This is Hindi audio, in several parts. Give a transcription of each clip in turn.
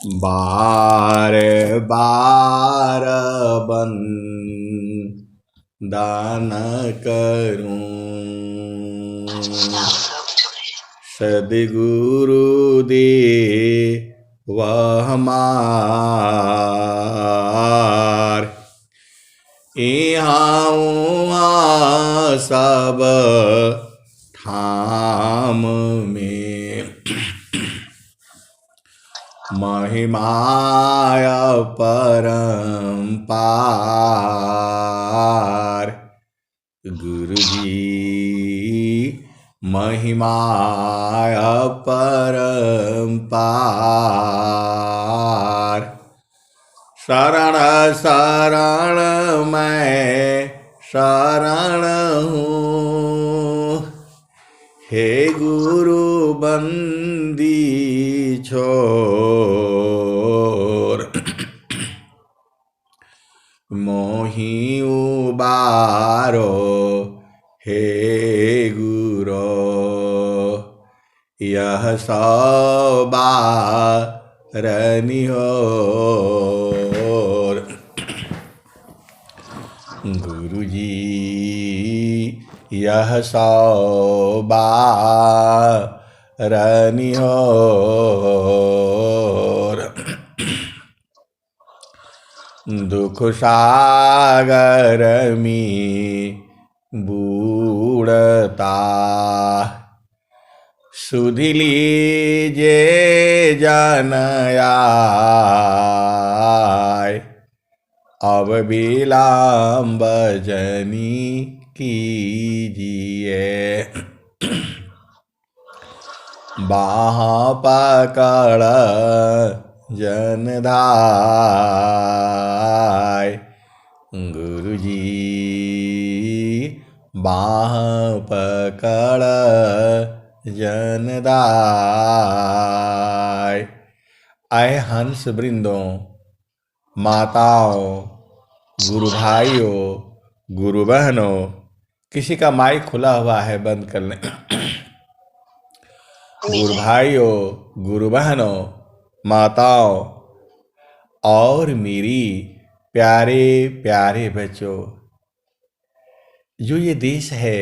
बार बार बंदन करूं सद्गुरु दे वह हमार यहाँ उहाँ सब ठाम में महिमाय परम्पार गुरुजी महिमाय परम्पार शरण शरण मैं शरण हूँ हे गुरु बंदी छोर मोहि उबारो हे गुरो यह सवारनि होर गुरुजी यह सवारनि होर दुख सागर में बूढ़ता सुधि लीजे जन आय अब विलम्ब जनी कीजिए बाह पकड़ जनधाय गुरुजी बाह पकड़ जनदाय। आए हंस वृंदों, माताओं, गुरु भाइयों, गुरु बहनों, किसी का माइक खुला हुआ है, बंद कर लें। गुरु भाइयों, गुरु बहनों, माताओं और मेरी प्यारे प्यारे बच्चों, जो ये देश है,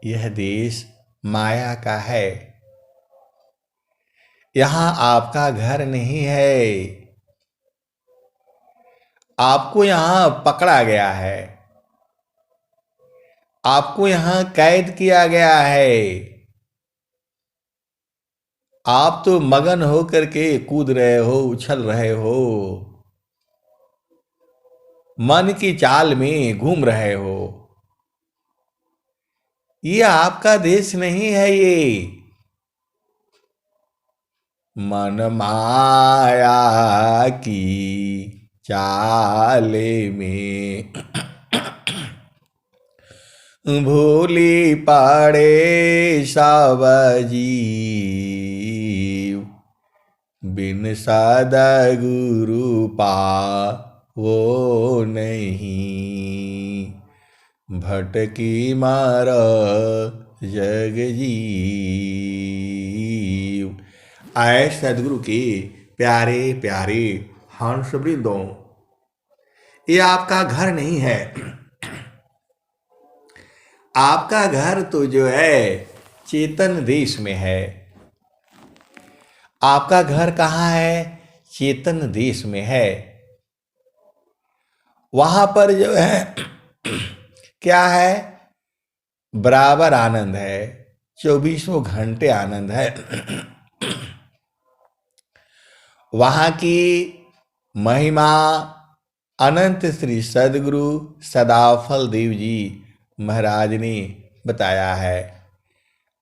यह देश माया का है। यहाँ आपका घर नहीं है, आपको यहाँ पकड़ा गया है, आपको यहाँ कैद किया गया है। आप तो मगन हो करके कूद रहे हो, उछल रहे हो, मन की चाल में घूम रहे हो। ये आपका देश नहीं है, ये मन माया की चाल में भूली पड़े सब जीव, बिन सद्गुरु पावो नहीं, भटकी मार जग जीव। आए सद्गुरु के प्यारे प्यारे हंस वृंदों, ये आपका घर नहीं है। आपका घर तो जो है चेतन देश में है। आपका घर कहाँ है? चेतन देश में है। वहां पर जो है क्या है? बराबर आनंद है, 24 घंटे आनंद है। वहां की महिमा अनंत श्री सद्गुरु सदाफल देव जी महाराज ने बताया है।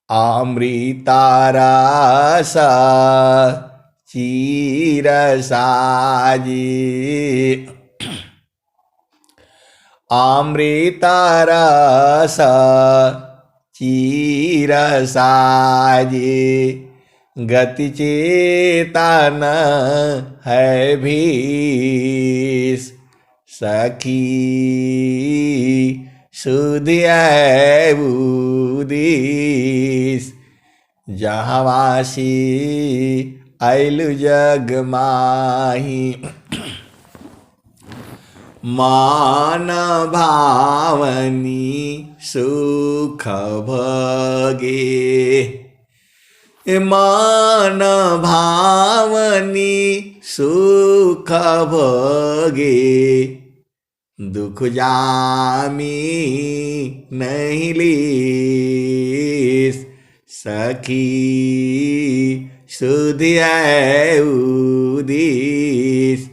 अमृता रस चीर साजी, अमृता रस चीर साजी, गति चेतन है भीष, सखी सुधि है बुदिस, जहाँ वासी आइलु जग माही। मान भावनी सुख भगे, मान भावनी सुख भगे, दुख जामी नहीं लीस, सखी सुधि उदीस,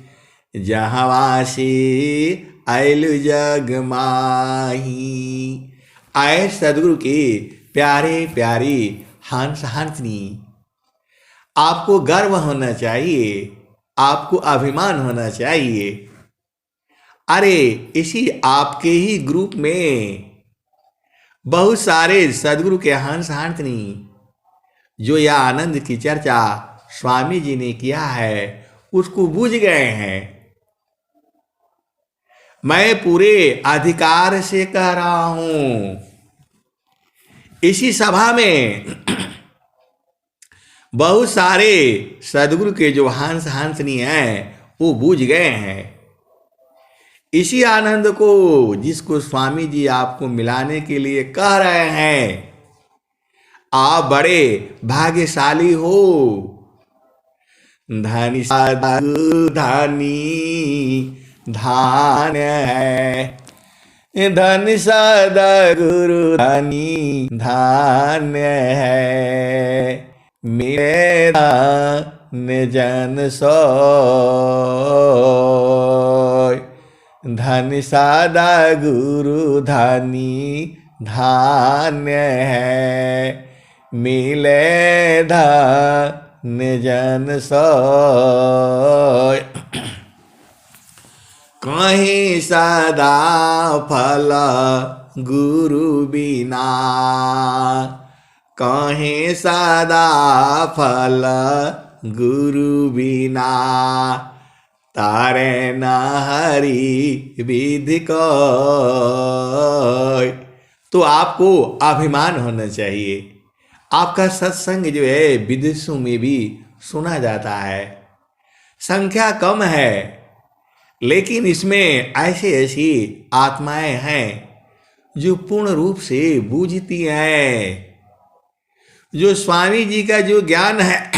जहाँवासी आइलु जग माही। आए सदगुरु के प्यारे प्यारे हंस हंसनी, आपको गर्व होना चाहिए, आपको अभिमान होना चाहिए। अरे इसी आपके ही ग्रुप में बहुत सारे सदगुरु के हंस हंसनी जो यह आनंद की चर्चा स्वामी जी ने किया है उसको बूझ गए हैं। मैं पूरे अधिकार से कह रहा हूं, इसी सभा में बहुत सारे सदगुरु के जो हंस हंसनी हैं वो बूझ गए हैं। इसी आनंद को जिसको स्वामी जी आपको मिलाने के लिए कह रहे हैं, आप बड़े भाग्यशाली हो। धनी धनी धान्य है, धन सदगुरु धनी धान्य है, मेरा जन सोय, धन सदगुरु धनी धान्य है, मिले धन जन सोय। कहीं सदा फल गुरु बिना, कहीं सदा फल गुरु बिना, तारे न हरि विधि को। तो आपको अभिमान होना चाहिए। आपका सत्संग जो है विदेशों में भी सुना जाता है, संख्या कम है, लेकिन इसमें ऐसी ऐसी आत्माएं हैं जो पूर्ण रूप से बूझती हैं, जो स्वामी जी का जो ज्ञान है।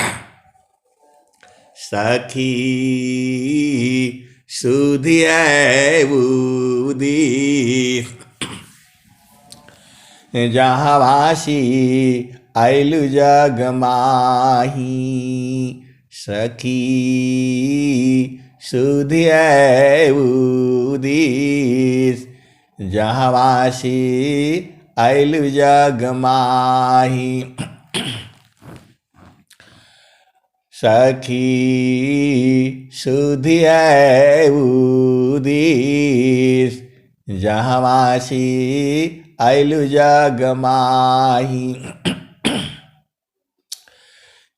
सखी सुधि बुद्धि, जहाँ वासी आइलु जग माही, सखी सुधि उदीस, जहाँ वासी आइलु जग माही, सखी सुधि उदीस, जहाँ वासी आइलु जग माही।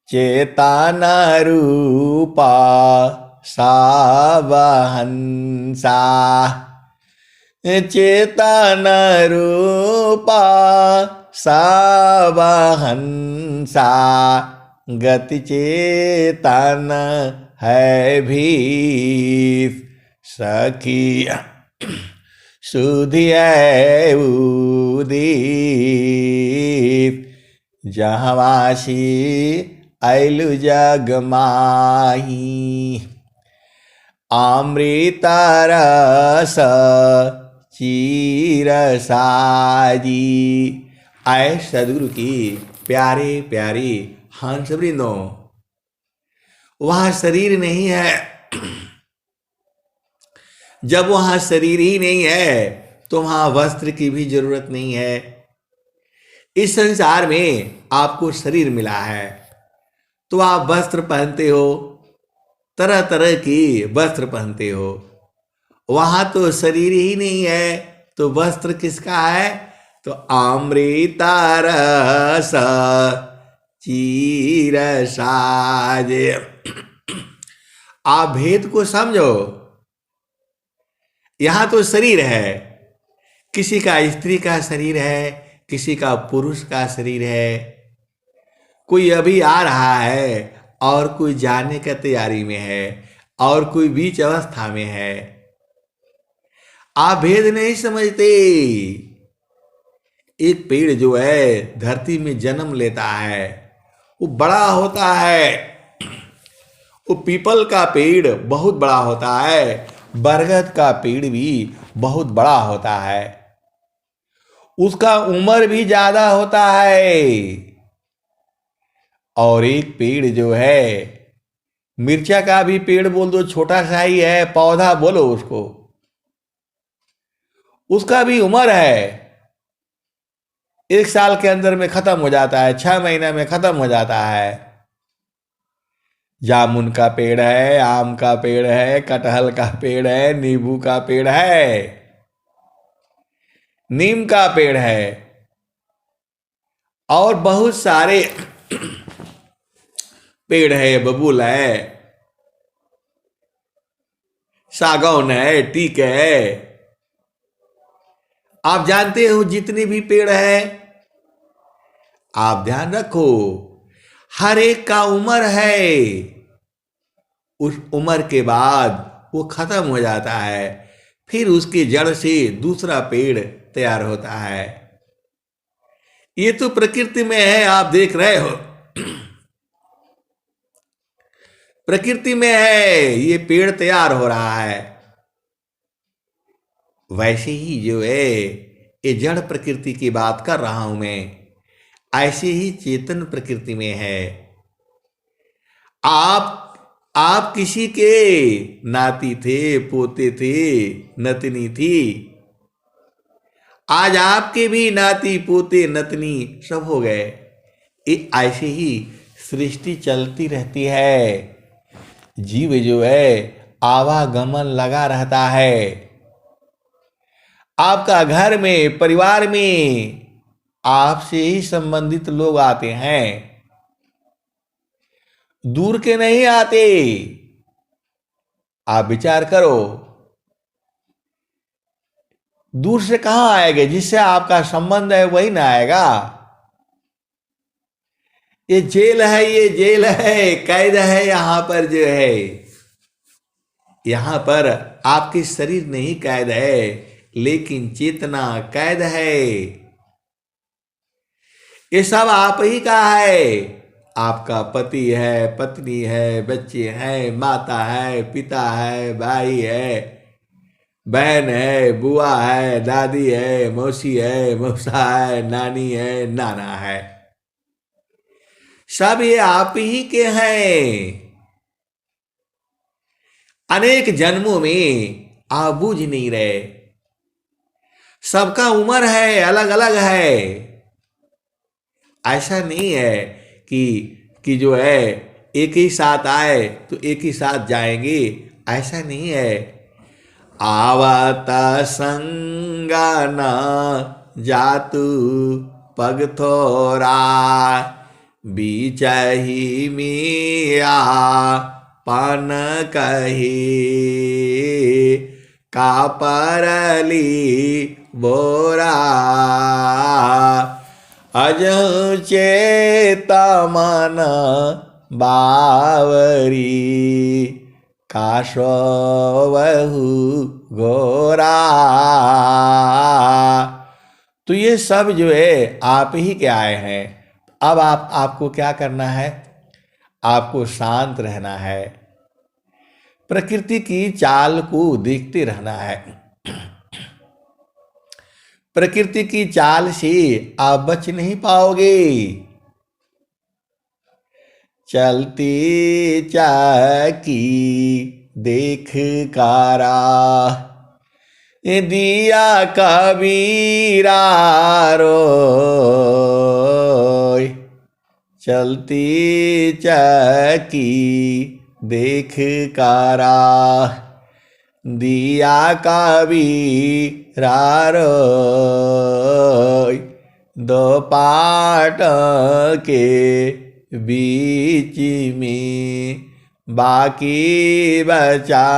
चेतन रूपा सावहंसा, चेतन रूपा सावहंसा, गति चेतन है भी, सखी सुधि उदीप, जहाँ वासी आइलु जग माही। अमृत रस चीर साजी, आए सदगुरु की प्यारे प्यारे हंस वृंदों, वहाँ शरीर नहीं है। जब वहाँ शरीर ही नहीं है तो वहाँ वस्त्र की भी जरूरत नहीं है। इस संसार में आपको शरीर मिला है तो आप वस्त्र पहनते हो, तरह तरह की वस्त्र पहनते हो। वहाँ तो शरीर ही नहीं है तो वस्त्र किसका है? तो अमृत रस चीर साजे। आप भेद को समझो। यहाँ तो शरीर है, किसी का स्त्री का शरीर है, किसी का पुरुष का शरीर है। कोई अभी आ रहा है और कोई जाने का तैयारी में है और कोई बीच अवस्था में है। आप भेद नहीं समझते। एक पेड़ जो है धरती में जन्म लेता है, वो बड़ा होता है। वो पीपल का पेड़ बहुत बड़ा होता है, बरगद का पेड़ भी बहुत बड़ा होता है, उसका उम्र भी ज्यादा होता है। और एक पेड़ जो है, मिर्चा का भी पेड़ बोल दो, छोटा सा ही है, पौधा बोलो उसको, उसका भी उम्र है। 1 साल के अंदर में खत्म हो जाता है, 6 महीने में खत्म हो जाता है। जामुन का पेड़ है, आम का पेड़ है, कटहल का पेड़ है, नींबू का पेड़ है, नीम का पेड़ है, और बहुत सारे पेड़ है, बबूल है, सागौन है, टीक है। आप जानते हो जितने भी पेड़ है, आप ध्यान रखो, हर एक का उम्र है। उस उम्र के बाद वो खत्म हो जाता है, फिर उसकी जड़ से दूसरा पेड़ तैयार होता है। ये तो प्रकृति में है, आप देख रहे हो, प्रकृति में है, ये पेड़ तैयार हो रहा है। वैसे ही जो है, ये जड़ प्रकृति की बात कर रहा हूं मैं, ऐसे ही चेतन प्रकृति में है। आप किसी के नाती थे, पोते थे, नतनी थी, आज आपके भी नाती पोते नतनी सब हो गए। ये ऐसे ही सृष्टि चलती रहती है। जीव जो है आवागमन लगा रहता है। आपका घर में, परिवार में आपसे ही संबंधित लोग आते हैं, दूर के नहीं आते। आप विचार करो, दूर से कहां आएंगे? जिससे आपका संबंध है वही ना आएगा। ये जेल है, ये जेल है, कैद है। यहां पर जो है, यहां पर आपकी शरीर नहीं कैद है, लेकिन चेतना कैद है। ये सब आप ही का है। आपका पति है, पत्नी है, बच्चे हैं, माता है, पिता है, भाई है, बहन है, बुआ है, दादी है, मौसी है, मौसा है, नानी है, नाना है। सब ये आप ही के हैं। अनेक जन्मों में आप बूझ नहीं रहे। सबका उम्र है, अलग अलग है। ऐसा नहीं है कि जो है एक ही साथ आए तो एक ही साथ जाएंगे, ऐसा नहीं है। आवत संगना जातु पग थोरा, बीच ही मिया पान कही, का परली बोरा, अजहु चेता मन बावरी, काशो वहु गोरा। तो ये सब जो है आप ही के आए हैं। अब आपको क्या करना है? आपको शांत रहना है, प्रकृति की चाल को देखते रहना है। प्रकृति की चाल से आप बच नहीं पाओगे। चलती चाकी देख कारा, दिया कबीरा रोय। चलती चाकी देख कारा, दिया कबीरा रोय। दो पाट के बीच में बाकी बचा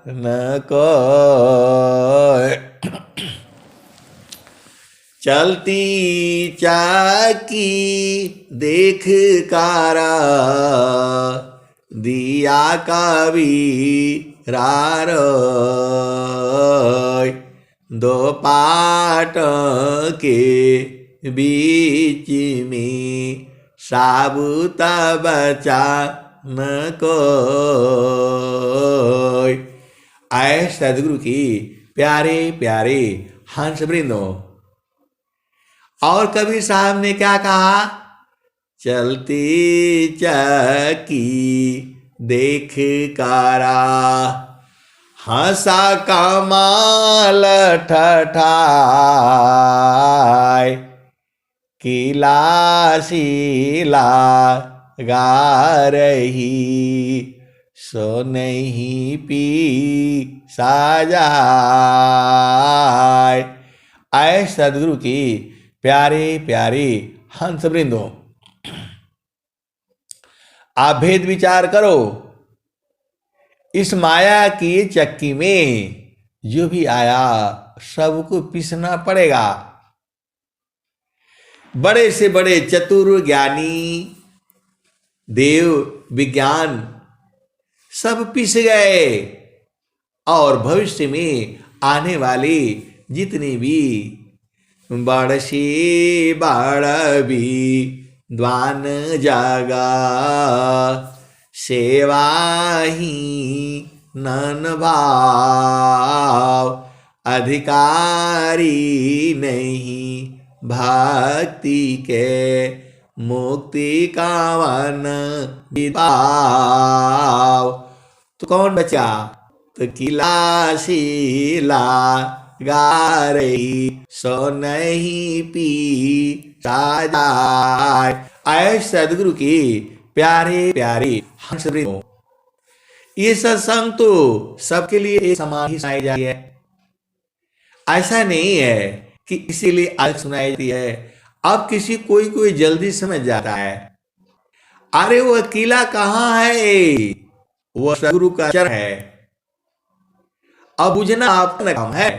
न को। चलती चाकी देख कारा, दिया कबीरार दो पाट के बीच में साबुत बचा न कोई। आए सदगुरु की प्यारे प्यारे हंस वृंदों। और कबीर साहब ने क्या कहा? चलती चकी देख कारा हंसा कमाल ठठाय किला शीला गा रही सो नहीं पी साजाय। आए सदगुरु की प्यारे प्यारे हंस वृंदों। आप भेद विचार करो, इस माया की चक्की में जो भी आया सबको पीसना पड़ेगा। बड़े से बड़े चतुर ज्ञानी देव विज्ञान सब पिस गए, और भविष्य में आने वाले जितने भी बड़सी बड़बी द्वान जागा सेवा ही नन भाव अधिकारी नहीं भक्ति के मुक्ति का वन विभाव। तो कौन बचा? तो किला शीला गा रही सो नहीं पी साजाय। आए सदगुरु की प्यारे प्यारे हंस वृंदों। ये सत्संग तो सबके लिए एक समान ही सुनाई जाती है। ऐसा नहीं है कि इसीलिए अलग सुनाई जाती है। अब किसी कोई जल्दी समझ जाता है, अरे वो किला कहाँ है, वो सदगुरु का चरण है। अब बुझना आपका काम है।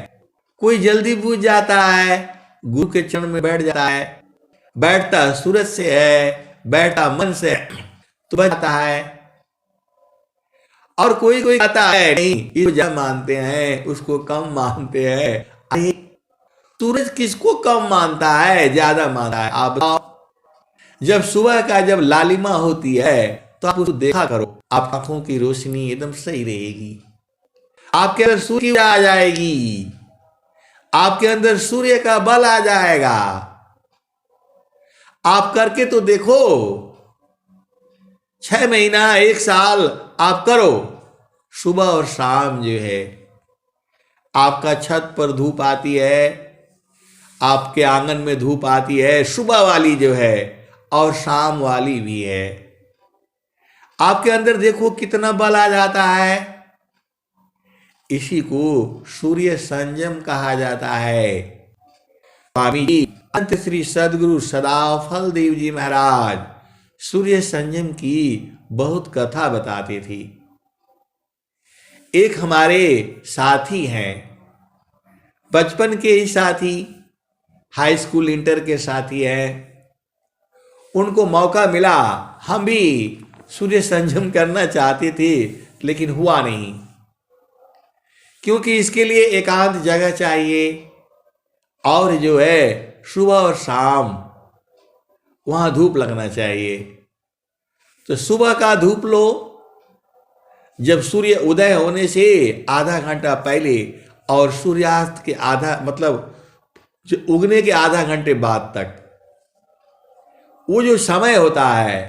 कोई जल्दी बुझ जाता है, गुरु के चरण में बैठ जाता है, बैठता सूरज से है, बैठता मन से तो बचता है। और कोई कहता है नहीं, इसको ज्यादा मानते हैं, उसको कम मानते हैं। अरे सूरज किसको कम मानता है, ज्यादा मानता है? आप बताओ। जब सुबह का जब लालिमा होती है तो आप उसको देखा करो, आप आंखों की रोशनी एकदम सही रहेगी, आपके अंदर सूर्य आ जाएगी, आपके अंदर सूर्य का बल आ जाएगा। आप करके तो देखो, 6 महीना 1 साल आप करो। सुबह और शाम जो है आपका छत पर धूप आती है, आपके आंगन में धूप आती है, सुबह वाली जो है और शाम वाली भी है। आपके अंदर देखो कितना बल आ जाता है। इसी को सूर्य संयम कहा जाता है। स्वामी जी अंत श्री सदगुरु सदाफल देव जी महाराज सूर्य संयम की बहुत कथा बताते थे। एक हमारे साथी हैं, बचपन के ही साथी, हाई स्कूल इंटर के साथी हैं। उनको मौका मिला, हम भी सूर्य संयम करना चाहते थे लेकिन हुआ नहीं, क्योंकि इसके लिए एकांत जगह चाहिए और जो है सुबह और शाम वहां धूप लगना चाहिए। तो सुबह का धूप लो, जब सूर्य उदय होने से आधा घंटा पहले और सूर्यास्त के आधा मतलब जो उगने के आधा घंटे बाद तक वो जो समय होता है,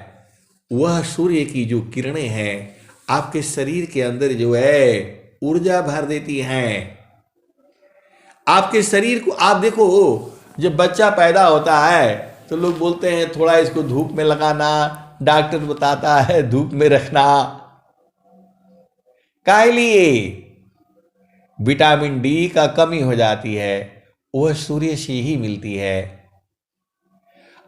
वह सूर्य की जो किरणें हैं आपके शरीर के अंदर जो है ऊर्जा भर देती हैं। आपके शरीर को आप देखो, जब बच्चा पैदा होता है तो लोग बोलते हैं थोड़ा इसको धूप में लगाना, डॉक्टर बताता है धूप में रखना। काहे लिए? विटामिन डी का कमी हो जाती है, वह सूर्य से ही मिलती है।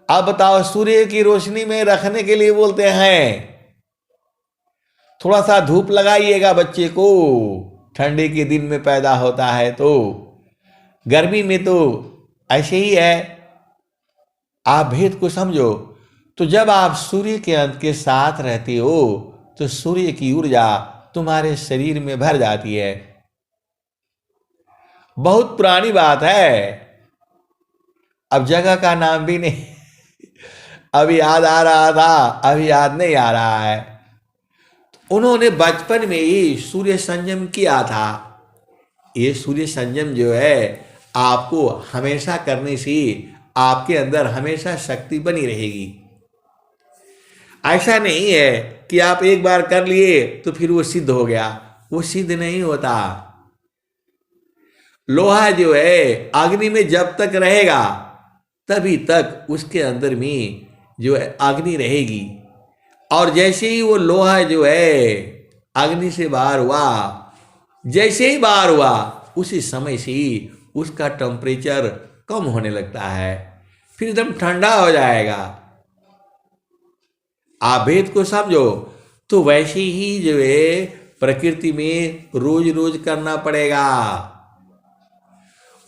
अब बताओ, सूर्य की रोशनी में रखने के लिए बोलते हैं थोड़ा सा धूप लगाइएगा बच्चे को, ठंडी के दिन में पैदा होता है तो, गर्मी में तो ऐसे ही है। आप भेद को समझो। तो जब आप सूर्य के अंत के साथ रहते हो तो सूर्य की ऊर्जा तुम्हारे शरीर में भर जाती है। बहुत पुरानी बात है, अब जगह का नाम भी नहीं अभी याद आ रहा था, अभी याद नहीं आ रहा है। उन्होंने बचपन में ही सूर्य संयम किया था। ये सूर्य संयम जो है आपको हमेशा करने से आपके अंदर हमेशा शक्ति बनी रहेगी। ऐसा नहीं है कि आप एक बार कर लिए तो फिर वो सिद्ध हो गया, वो सिद्ध नहीं होता। लोहा जो है अग्नि में जब तक रहेगा तभी तक उसके अंदर में जो है अग्नि रहेगी, और जैसे ही वो लोहा जो है अग्नि से बाहर हुआ, जैसे ही बाहर हुआ उसी समय से ही उसका टेम्परेचर कम होने लगता है, फिर एकदम ठंडा हो जाएगा। आप भेद को समझो। तो वैसे ही जो है प्रकृति में रोज रोज करना पड़ेगा।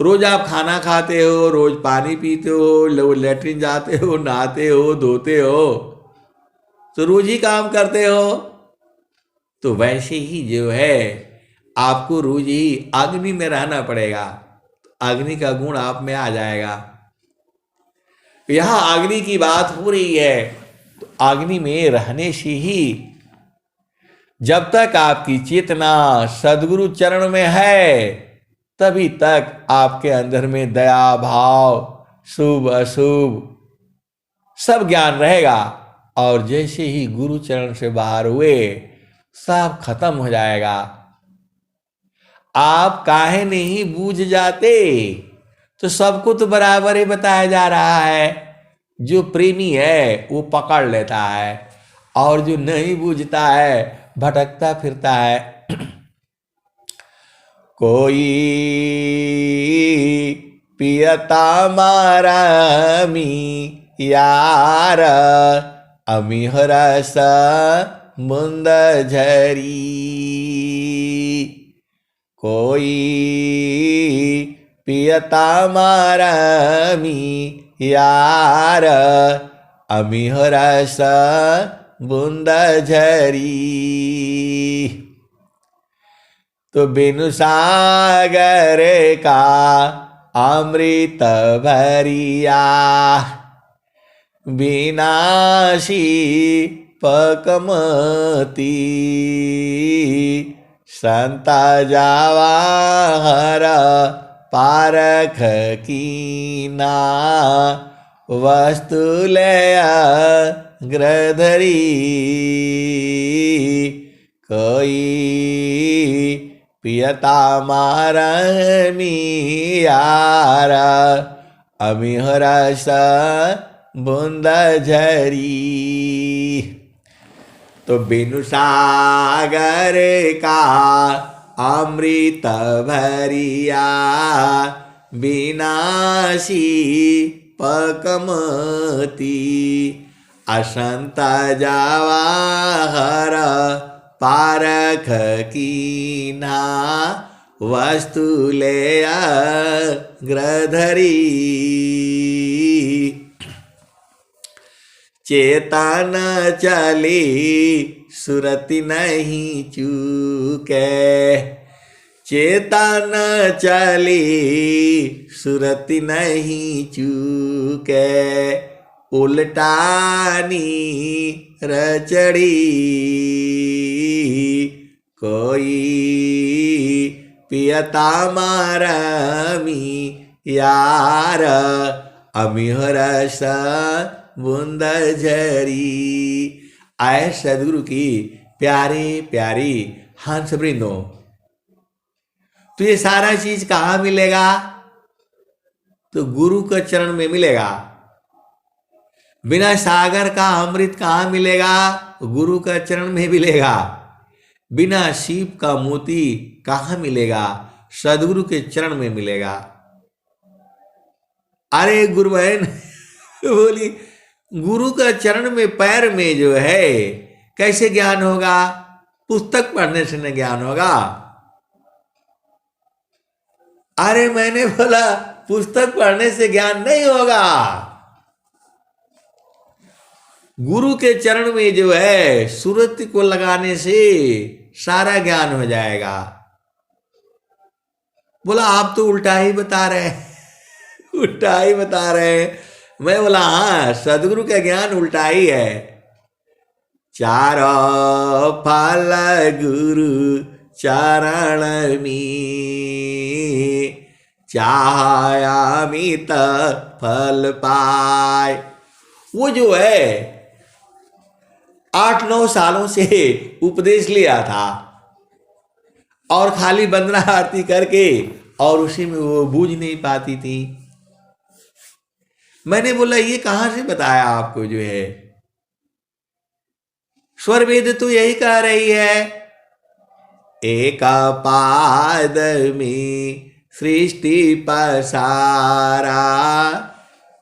रोज आप खाना खाते हो, रोज पानी पीते हो, लेटरिन जाते हो, नहाते हो, धोते हो, तो रोज ही काम करते हो। तो वैसे ही जो है आपको रोज ही अग्नि में रहना पड़ेगा, अग्नि का गुण आप में आ जाएगा। यहां अग्नि की बात हो रही है, तो अग्नि में रहने से ही जब तक आपकी चेतना सदगुरु चरण में है तभी तक आपके अंदर में दया भाव शुभ अशुभ सब ज्ञान रहेगा, और जैसे ही गुरु चरण से बाहर हुए सब खत्म हो जाएगा। आप काहे नहीं बूझ जाते? तो सबको तो बराबर ही बताया जा रहा है। जो प्रेमी है वो पकड़ लेता है, और जो नहीं बूझता है भटकता फिरता है। कोई पियता मारामी यार अमिहर मुंद झरी। कोई पियता मारामी यार अमिहर बूंद झरी। तो बिनु सागर का अमृत भरिया विनाशी पकमती। संता जावा हर पारख कीना वस्तु लया ग्रधरी। कोई पियता मारमी यार अमिहर बूंद झरी। तो बिनु सागर का अमृत भरिया विनाशी पकमती। असंत जावा हर पारख कीना वस्तु ले ग्रधरी। चेतन चली सुरति नहीं चूके। चेतन चली सुरति नहीं चूके। उल्टानी रचड़ी। कोई पियता मारमी यार अमिहर बूंद झरी। आए सदगुरु की प्यारी प्यारी हंस वृंदो, तो ये सारा चीज कहाँ मिलेगा? तो गुरु के चरण में मिलेगा। बिना सागर का अमृत कहाँ मिलेगा? गुरु का चरण में मिलेगा। बिना सीप का मोती कहाँ मिलेगा? सदगुरु के चरण में मिलेगा। अरे गुरु बहन बोली गुरु का चरण में पैर में जो है कैसे ज्ञान होगा? पुस्तक पढ़ने से न ज्ञान होगा। अरे मैंने बोला पुस्तक पढ़ने से ज्ञान नहीं होगा। गुरु के चरण में जो है सुरति को लगाने से सारा ज्ञान हो जाएगा। बोला आप तो उल्टा ही बता रहे हैं उल्टा ही बता रहे हैं। मैं बोला हाँ, सदगुरु का ज्ञान उल्टा ही है। चारो फल गुरु चरण में, चाहयामित फल पाए। वो जो है 8-9 सालों से उपदेश लिया था और खाली वंदना आरती करके और उसी में वो बूझ नहीं पाती थी। मैंने बोला ये कहां से बताया आपको जो है? स्वर वेद तो यही कह रही है, एक पाद में सृष्टि पसारा,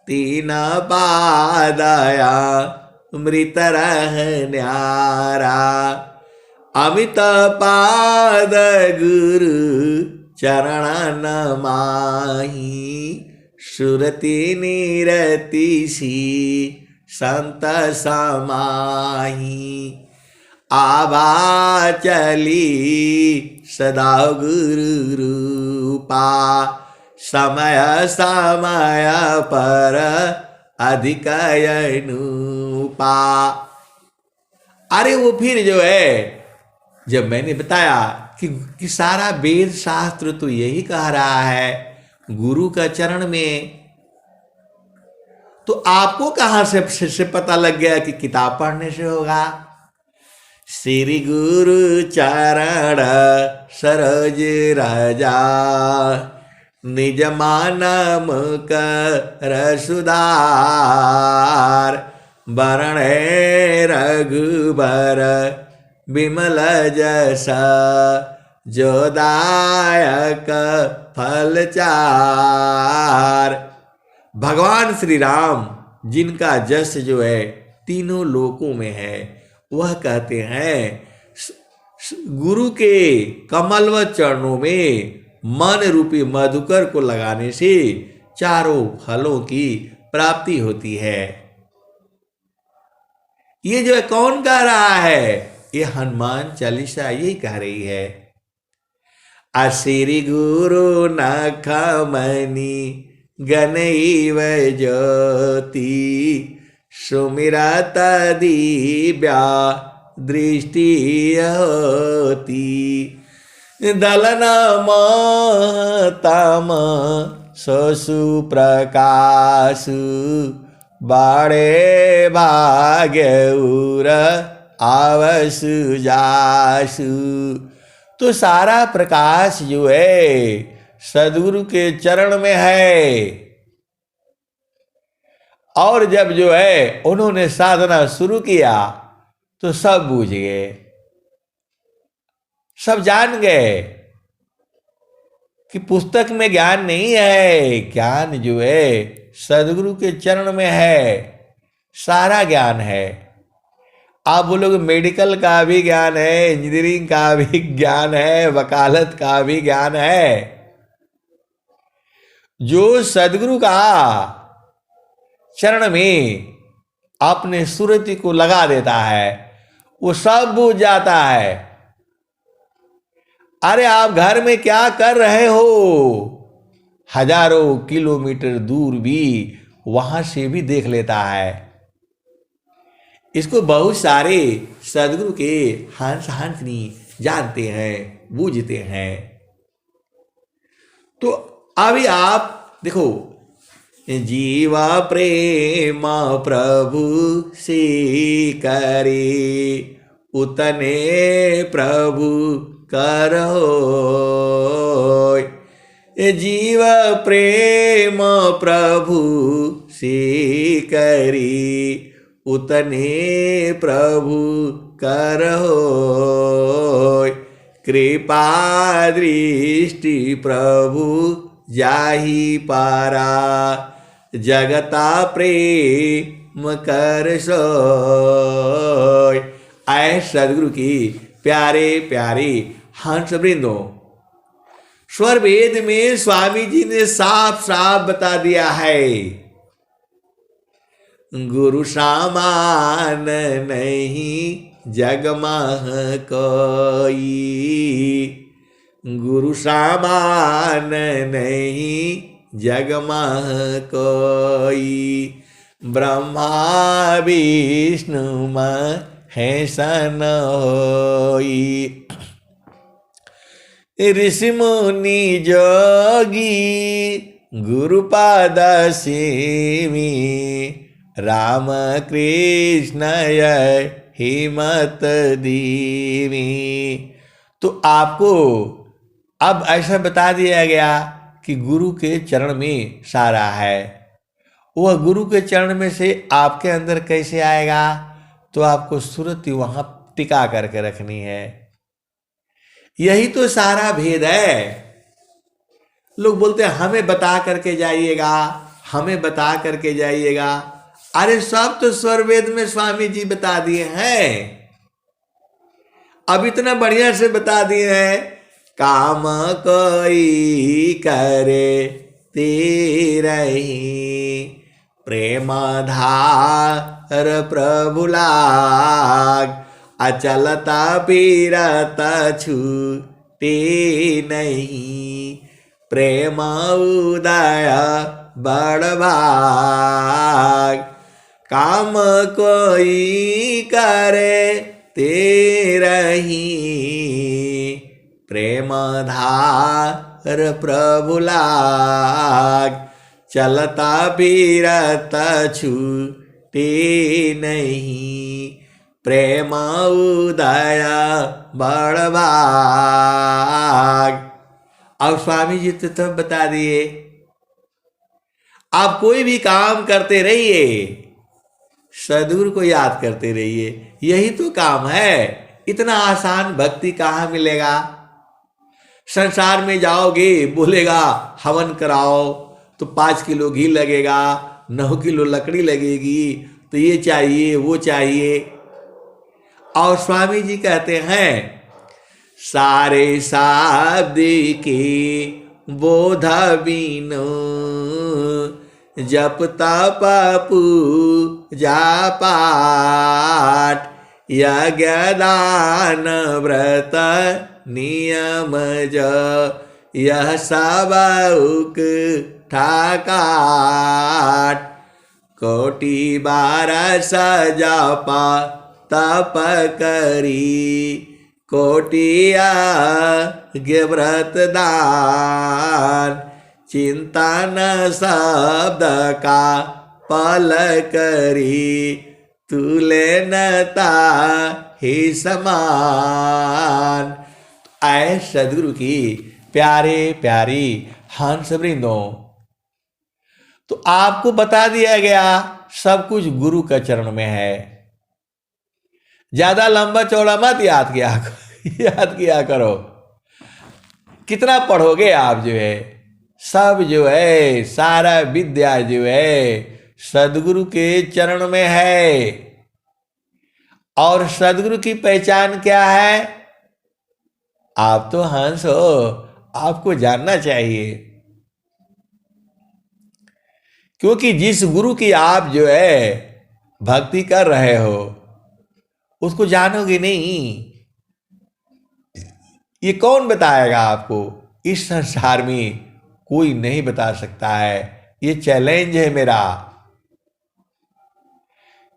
3 पादया मृत रह न्यारा। अमित पाद गुरु चरण माही, सुरति निरति सी संत समाही। आभा चली सदा गुरु रूपा, समय समय पर अधिक अनुपा। अरे वो फिर जो है जब मैंने बताया कि सारा वेद शास्त्र तो यही कह रहा है गुरु का चरण में, तो आपको कहां से पता लग गया कि किताब पढ़ने से होगा? श्री गुरु चरण सरोज राजा, निज मानम कर सुधार। वरणे रघुबर विमल जसा, जोदायक फल चार। भगवान श्री राम जिनका जस जो है तीनों लोकों में है, वह कहते हैं गुरु के कमलव चरणों में मन रूपी मधुकर को लगाने से चारों फलों की प्राप्ति होती है। ये जो है कौन कह रहा है? ये हनुमान चालीसा यही कह रही है। असिरि गुरु नखमणि गणैव ज्योति, सुमिरत दिव्या दृष्टि होती। दलन तम ससु प्रकाशु, बाड़े भाग्य उर आवसु जासु। तो सारा प्रकाश जो है सदगुरु के चरण में है। और जब जो है उन्होंने साधना शुरू किया तो सब बूझ गए, सब जान गए कि पुस्तक में ज्ञान नहीं है, ज्ञान जो है सदगुरु के चरण में है, सारा ज्ञान है। आप बोलोगे मेडिकल का भी ज्ञान है, इंजीनियरिंग का भी ज्ञान है, वकालत का भी ज्ञान है। जो सदगुरु का चरण में अपने सुरति को लगा देता है वो सब बूझ जाता है। अरे आप घर में क्या कर रहे हो, हजारों किलोमीटर दूर भी वहां से भी देख लेता है। इसको बहुत सारे सदगुरु के हंस हंसनी जानते हैं, बूझते हैं। तो अभी आप देखो, जीवा प्रेम प्रभु से करे, उतने प्रभु करो। जीव प्रेम प्रभु से करी, उतने प्रभु करो। कृपा दृष्टि प्रभु जाहि पारा, जगता प्रेम कर सोय। आए सदगुरु की प्यारे प्यारे हंस वृंदों, स्वर वेद में स्वामी जी ने साफ साफ बता दिया है, गुरु सामान नहीं जग मह कोई, गुरु सामान नहीं जग मह कोई, ब्रह्मा विष्णु महेश न होई। ऋषि मुनि जोगी गुरुपाद सेवी, राम कृष्ण हिमत दीवी। तो आपको अब ऐसा बता दिया गया कि गुरु के चरण में सारा है। वह गुरु के चरण में से आपके अंदर कैसे आएगा? तो आपको सुरति वहां टिका करके रखनी है। यही तो सारा भेद है। लोग बोलते हैं हमें बता करके जाइएगा, हमें बता करके जाइएगा। अरे सब तो स्वरवेद में स्वामी जी बता दिए हैं। अब इतना बढ़िया से बता दिए हैं, काम कोई करे तेरही, प्रेम धार प्रभु लाग, अचलता पीरत छूटे नहीं, प्रेम उदय बड़ भाग। काम कोई करे तेरही, प्रेम धार प्रभु लाग, चलता फिरत छूटे नहीं, प्रेम उदय बड़ भाग। अब स्वामी जी तो तब बता दिए, आप कोई भी काम करते रहिए, सदगुरु को याद करते रहिए, यही तो काम है। इतना आसान भक्ति कहाँ मिलेगा? संसार में जाओगे, बोलेगा हवन कराओ तो 5 किलो घी लगेगा, 9 किलो लकड़ी लगेगी, तो ये चाहिए वो चाहिए। और स्वामी जी कहते हैं सारे शाब्द की बोध बीनो, जप तप पूजा पाठ, यज्ञ दान व्रत नियम जो, यह सब ठाकाट, कोटि बार सजप तप करी, कोटिया व्रत दान, चिंतन शब्द का पल करी, तुले नता ही समान। आए सदगुरु की प्यारे प्यारी हंस वृंदों, तो आपको बता दिया गया सब कुछ गुरु का चरण में है। ज्यादा लंबा चौड़ा मत याद किया करो। कितना पढ़ोगे आप, जो है सब जो है सारा विद्या जो है सदगुरु के चरण में है। और सदगुरु की पहचान क्या है? आप तो हंस हो, आपको जानना चाहिए, क्योंकि जिस गुरु की आप जो है भक्ति कर रहे हो उसको जानोगे नहीं, ये कौन बताएगा आपको? इस संसार में कोई नहीं बता सकता है। ये चैलेंज है मेरा,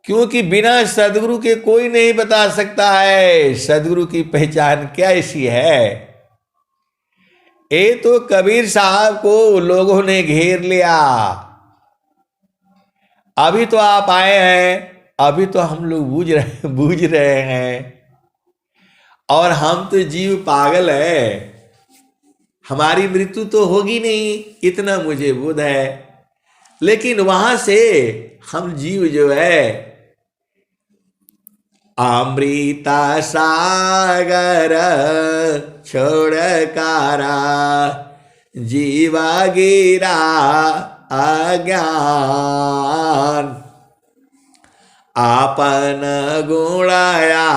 क्योंकि बिना सदगुरु के कोई नहीं बता सकता है सदगुरु की पहचान कैसी है। ये तो कबीर साहब को लोगों ने घेर लिया। अभी तो आप आए हैं, अभी तो हम लोग बूझ रहे हैं, और हम तो जीव पागल है, हमारी मृत्यु तो होगी नहीं, इतना मुझे बोध है। लेकिन वहां से हम जीव जो है अमृता सागर छोड़ कारा, जीवा गिरा अज्ञान, आपन गुणाया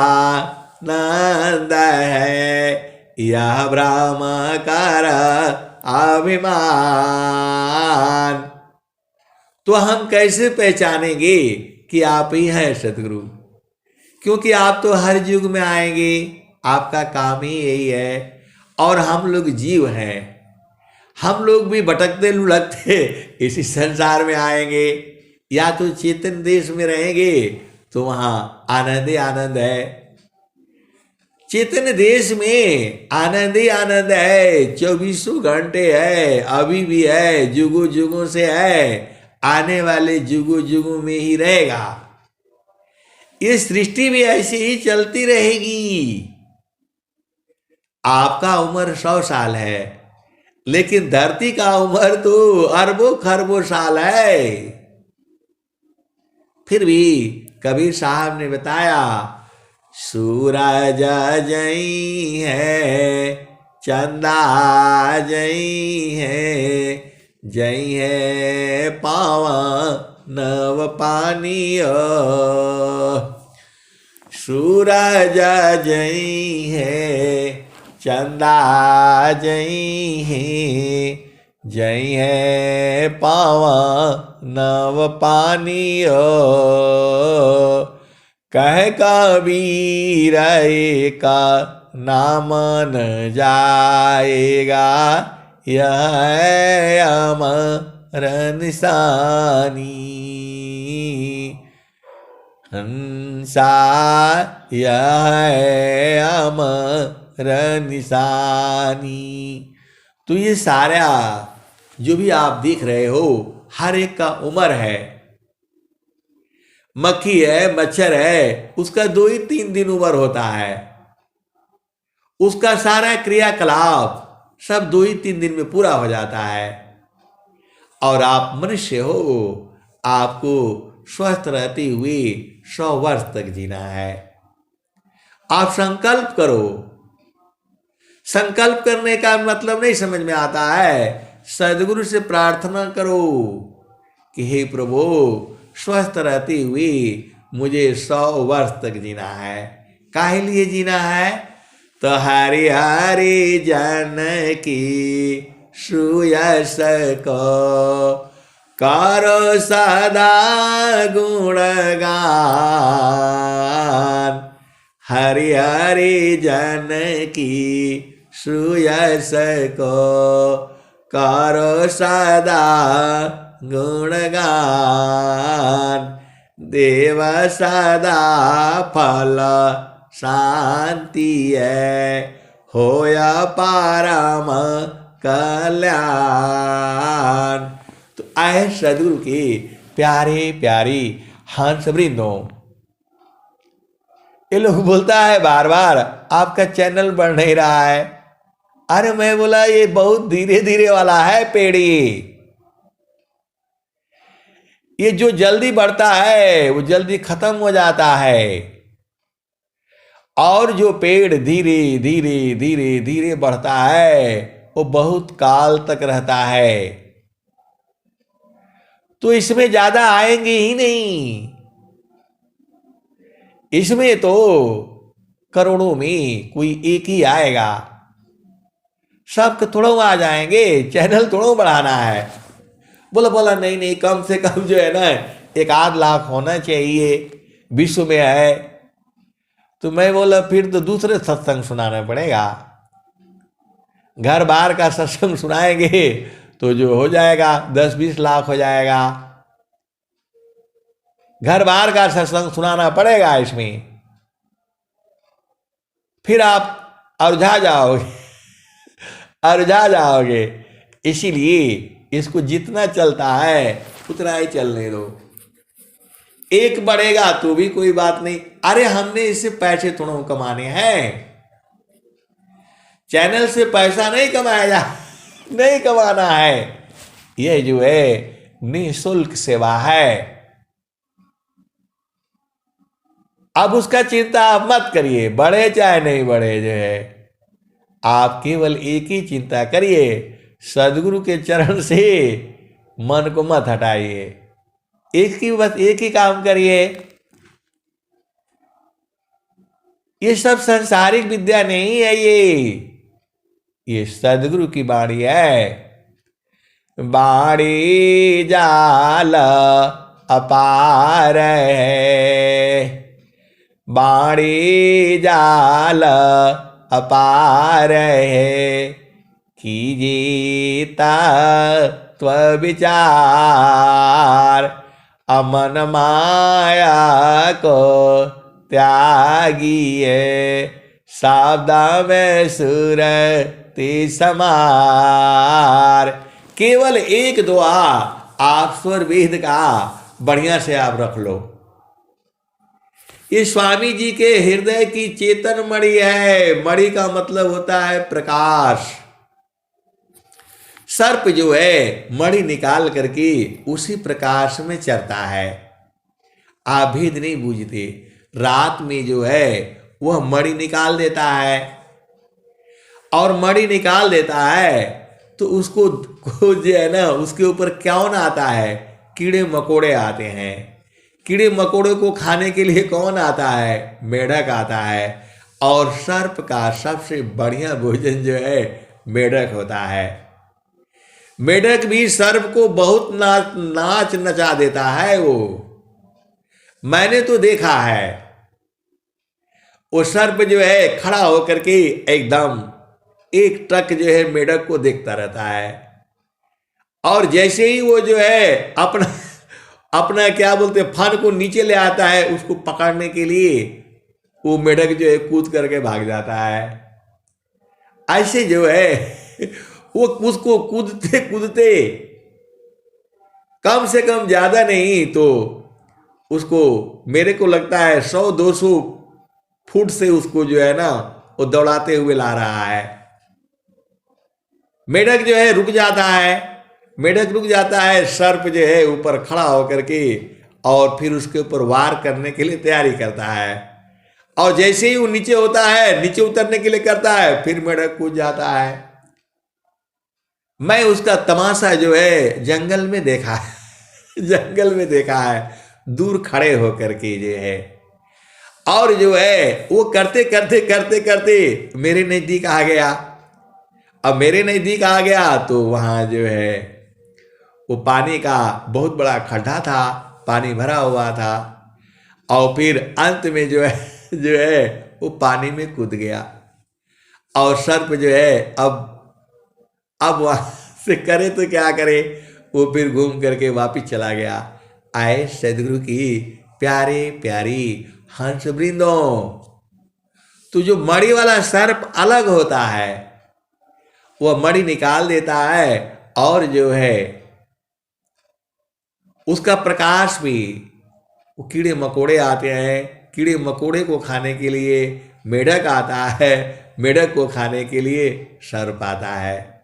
नंद है, यह ब्रह्म कर अभिमान। तो हम कैसे पहचानेंगे कि आप ही हैं सदगुरु? क्योंकि आप तो हर युग में आएंगे, आपका काम ही यही है। और हम लोग जीव हैं, हम लोग भी भटकते लुढ़कते इसी संसार में आएंगे। या तो चेतन देश में रहेंगे तो वहां आनंद ही आनंद है। चेतन देश में आनंद ही आनंद है, 24 घंटे है, अभी भी है, जुगों जुगों से है, आने वाले जुगों जुगों में ही रहेगा। ये सृष्टि भी ऐसी ही चलती रहेगी। आपका उम्र 100 साल है, लेकिन धरती का उम्र तो अरबों खरबों साल है। फिर भी कबीर साहब ने बताया, सूरज जई है, चंदा जई है, जई है पावन नव पानियो। सूरज जई है, चंदा जई है, जई है पावन नव पानियो। कह कबीर का नाम न जाएगा, यह है अमर निशानी। हंसा यह है अमर निशानी। तो ये सारा जो भी आप देख रहे हो, हर एक का उम्र है। मक्खी है, मच्छर है, उसका 2 ही 3 दिन उम्र होता है। उसका सारा क्रियाकलाप सब 2 ही 3 दिन में पूरा हो जाता है। और आप मनुष्य हो, आपको स्वस्थ रहते हुए 100 वर्ष तक जीना है। आप संकल्प करो। संकल्प करने का मतलब नहीं समझ में आता है। सदगुरु से प्रार्थना करो कि हे प्रभु, स्वस्थ रहते हुए मुझे 100 वर्ष तक जीना है। काहे लिए जीना है? तो हरि हरि जन की सुयस को करो सदा गुणगान। हरि हरि जन की सुयस को करो सदा गुणगान। देव सदा फल शांति है, होया परम कल्याण। तो आए सदगुरु के प्यारे प्यारे हंस वृंदों, ये लोग बोलता है बार बार आपका चैनल बढ़ नहीं रहा है। अरे मैं बोला ये बहुत धीरे धीरे वाला है पेड़। ये जो जल्दी बढ़ता है वो जल्दी खत्म हो जाता है, और जो पेड़ धीरे धीरे धीरे धीरे बढ़ता है वो बहुत काल तक रहता है। तो इसमें ज्यादा आएंगे ही नहीं। इसमें तो करोड़ों में कोई एक ही आएगा। सब थोड़ा आ जाएंगे, चैनल थोड़ा बढ़ाना है। बोला बोला नहीं नहीं, कम से कम जो है ना 1-8 लाख होना चाहिए विश्व में है। तो मैं बोला फिर तो दूसरे सत्संग सुनाना पड़ेगा। घर बार का सत्संग सुनाएंगे तो जो हो जाएगा 10-20 लाख हो जाएगा। घर बार का सत्संग सुनाना पड़ेगा इसमें, फिर आप अरझा जाओगे अरझा जाओगे। इसीलिए इसको जितना चलता है उतना ही चलने दो। एक बढ़ेगा तो भी कोई बात नहीं। अरे हमने इससे पैसे थोड़ा कमाने हैं। चैनल से पैसा नहीं कमाया नहीं कमाना है। यह जो है निःशुल्क सेवा है। अब उसका चिंता आप मत करिए, बढ़े चाहे नहीं बढ़े। जो है आप केवल एक ही चिंता करिए, सदगुरु के चरण से मन को मत हटाइए। बस एक ही काम करिए। ये सब सांसारिक विद्या नहीं है, ये सदगुरु की वाणी है। बाड़ी जाल अपार है, बाड़ी जाल अपार है, कीजिए तत्व विचार, अमन माया को त्यागिए, सावधा में सुरति समार। केवल एक दुआ आप स्वर वेद का बढ़िया से आप रख लो। ये स्वामी जी के हृदय की चेतन मणि है। मणि का मतलब होता है प्रकाश। सर्प जो है मणि निकाल करके उसी प्रकाश में चरता है। आप भेद नहीं बूझते। रात में जो है वह मणि निकाल देता है, और मणि निकाल देता है तो उसको जो है ना उसके ऊपर कौन आता है? कीड़े मकोड़े आते हैं। कीड़े मकोड़े को खाने के लिए कौन आता है? मेढक आता है। और सर्प का सबसे बढ़िया भोजन जो है मेढक होता है। मेढक भी सर्प को बहुत नाच नचा देता है। वो मैंने तो देखा है। वो सर्प जो है खड़ा होकर के एकदम एक टक जो है मेढक को देखता रहता है, और जैसे ही वो जो है अपना अपना क्या बोलते फन को नीचे ले आता है उसको पकड़ने के लिए, वो मेढक जो है कूद करके भाग जाता है। ऐसे जो है वो उसको कूदते कूदते कम से कम ज्यादा नहीं तो उसको मेरे को लगता है 100-200 फुट से उसको जो है ना वो दौड़ाते हुए ला रहा है। मेढक जो है रुक जाता है। मेढक रुक जाता है, सर्प जो है ऊपर खड़ा होकर के और फिर उसके ऊपर वार करने के लिए तैयारी करता है। और जैसे ही वो नीचे होता है, नीचे उतरने के लिए करता है, फिर मेढक कूद जाता है। मैं उसका तमाशा जो है जंगल में देखा है जंगल में देखा है, दूर खड़े होकर के जो है। और जो है वो करते करते करते करते मेरे नजदीक आ गया। अब मेरे नजदीक आ गया तो वहां जो है वो पानी का बहुत बड़ा खड्डा था, पानी भरा हुआ था। और फिर अंत में जो है वो पानी में कूद गया। और सर्प जो है अब वहां से करे तो क्या करे, वो फिर घूम करके वापिस चला गया। आए सदगुरु की प्यारे प्यारी हंस वृंदों। तो जो मणि वाला सर्प अलग होता है, वह मणि निकाल देता है, और जो है उसका प्रकाश भी, वो कीड़े मकोड़े आते हैं, कीड़े मकोड़े को खाने के लिए मेढक आता है, मेढक को खाने के लिए सर्प आता है।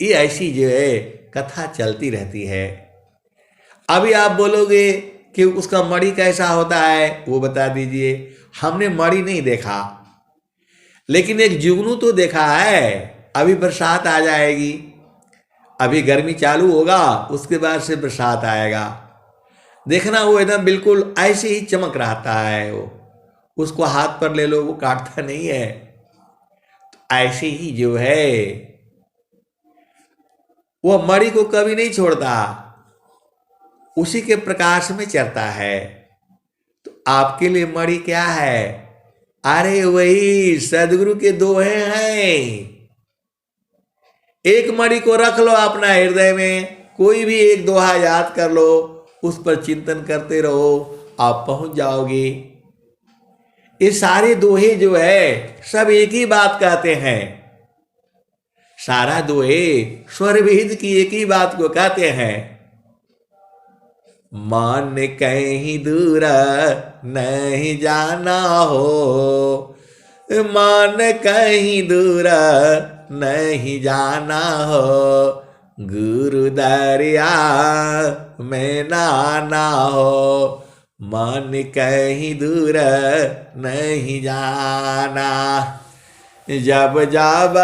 ये ऐसी जो है कथा चलती रहती है। अभी आप बोलोगे कि उसका मणि कैसा होता है, वो बता दीजिए। हमने मणि नहीं देखा, लेकिन एक जुगनू तो देखा है। अभी बरसात आ जाएगी, अभी गर्मी चालू होगा, उसके बाद से बरसात आएगा। देखना वो एकदम बिल्कुल ऐसे ही चमक रहता है। वो उसको हाथ पर ले लो, वो काटता नहीं है। तो ऐसे ही जो है वो मणि को कभी नहीं छोड़ता, उसी के प्रकाश में चलता है। तो आपके लिए मणि क्या है? अरे वही सदगुरु के दोहे हैं। एक मणि को रख लो अपना हृदय में, कोई भी एक दोहा याद कर लो, उस पर चिंतन करते रहो, आप पहुंच जाओगे। ये सारे दोहे जो है सब एक ही बात कहते हैं। सारा दोहे स्वर भेद की एक ही बात को कहते हैं। मान कहीं दूर नहीं जाना हो, मान कहीं दूर नहीं जाना हो, गुरु दरिया में नाना हो, मान कहीं दूर नहीं जाना। जब जब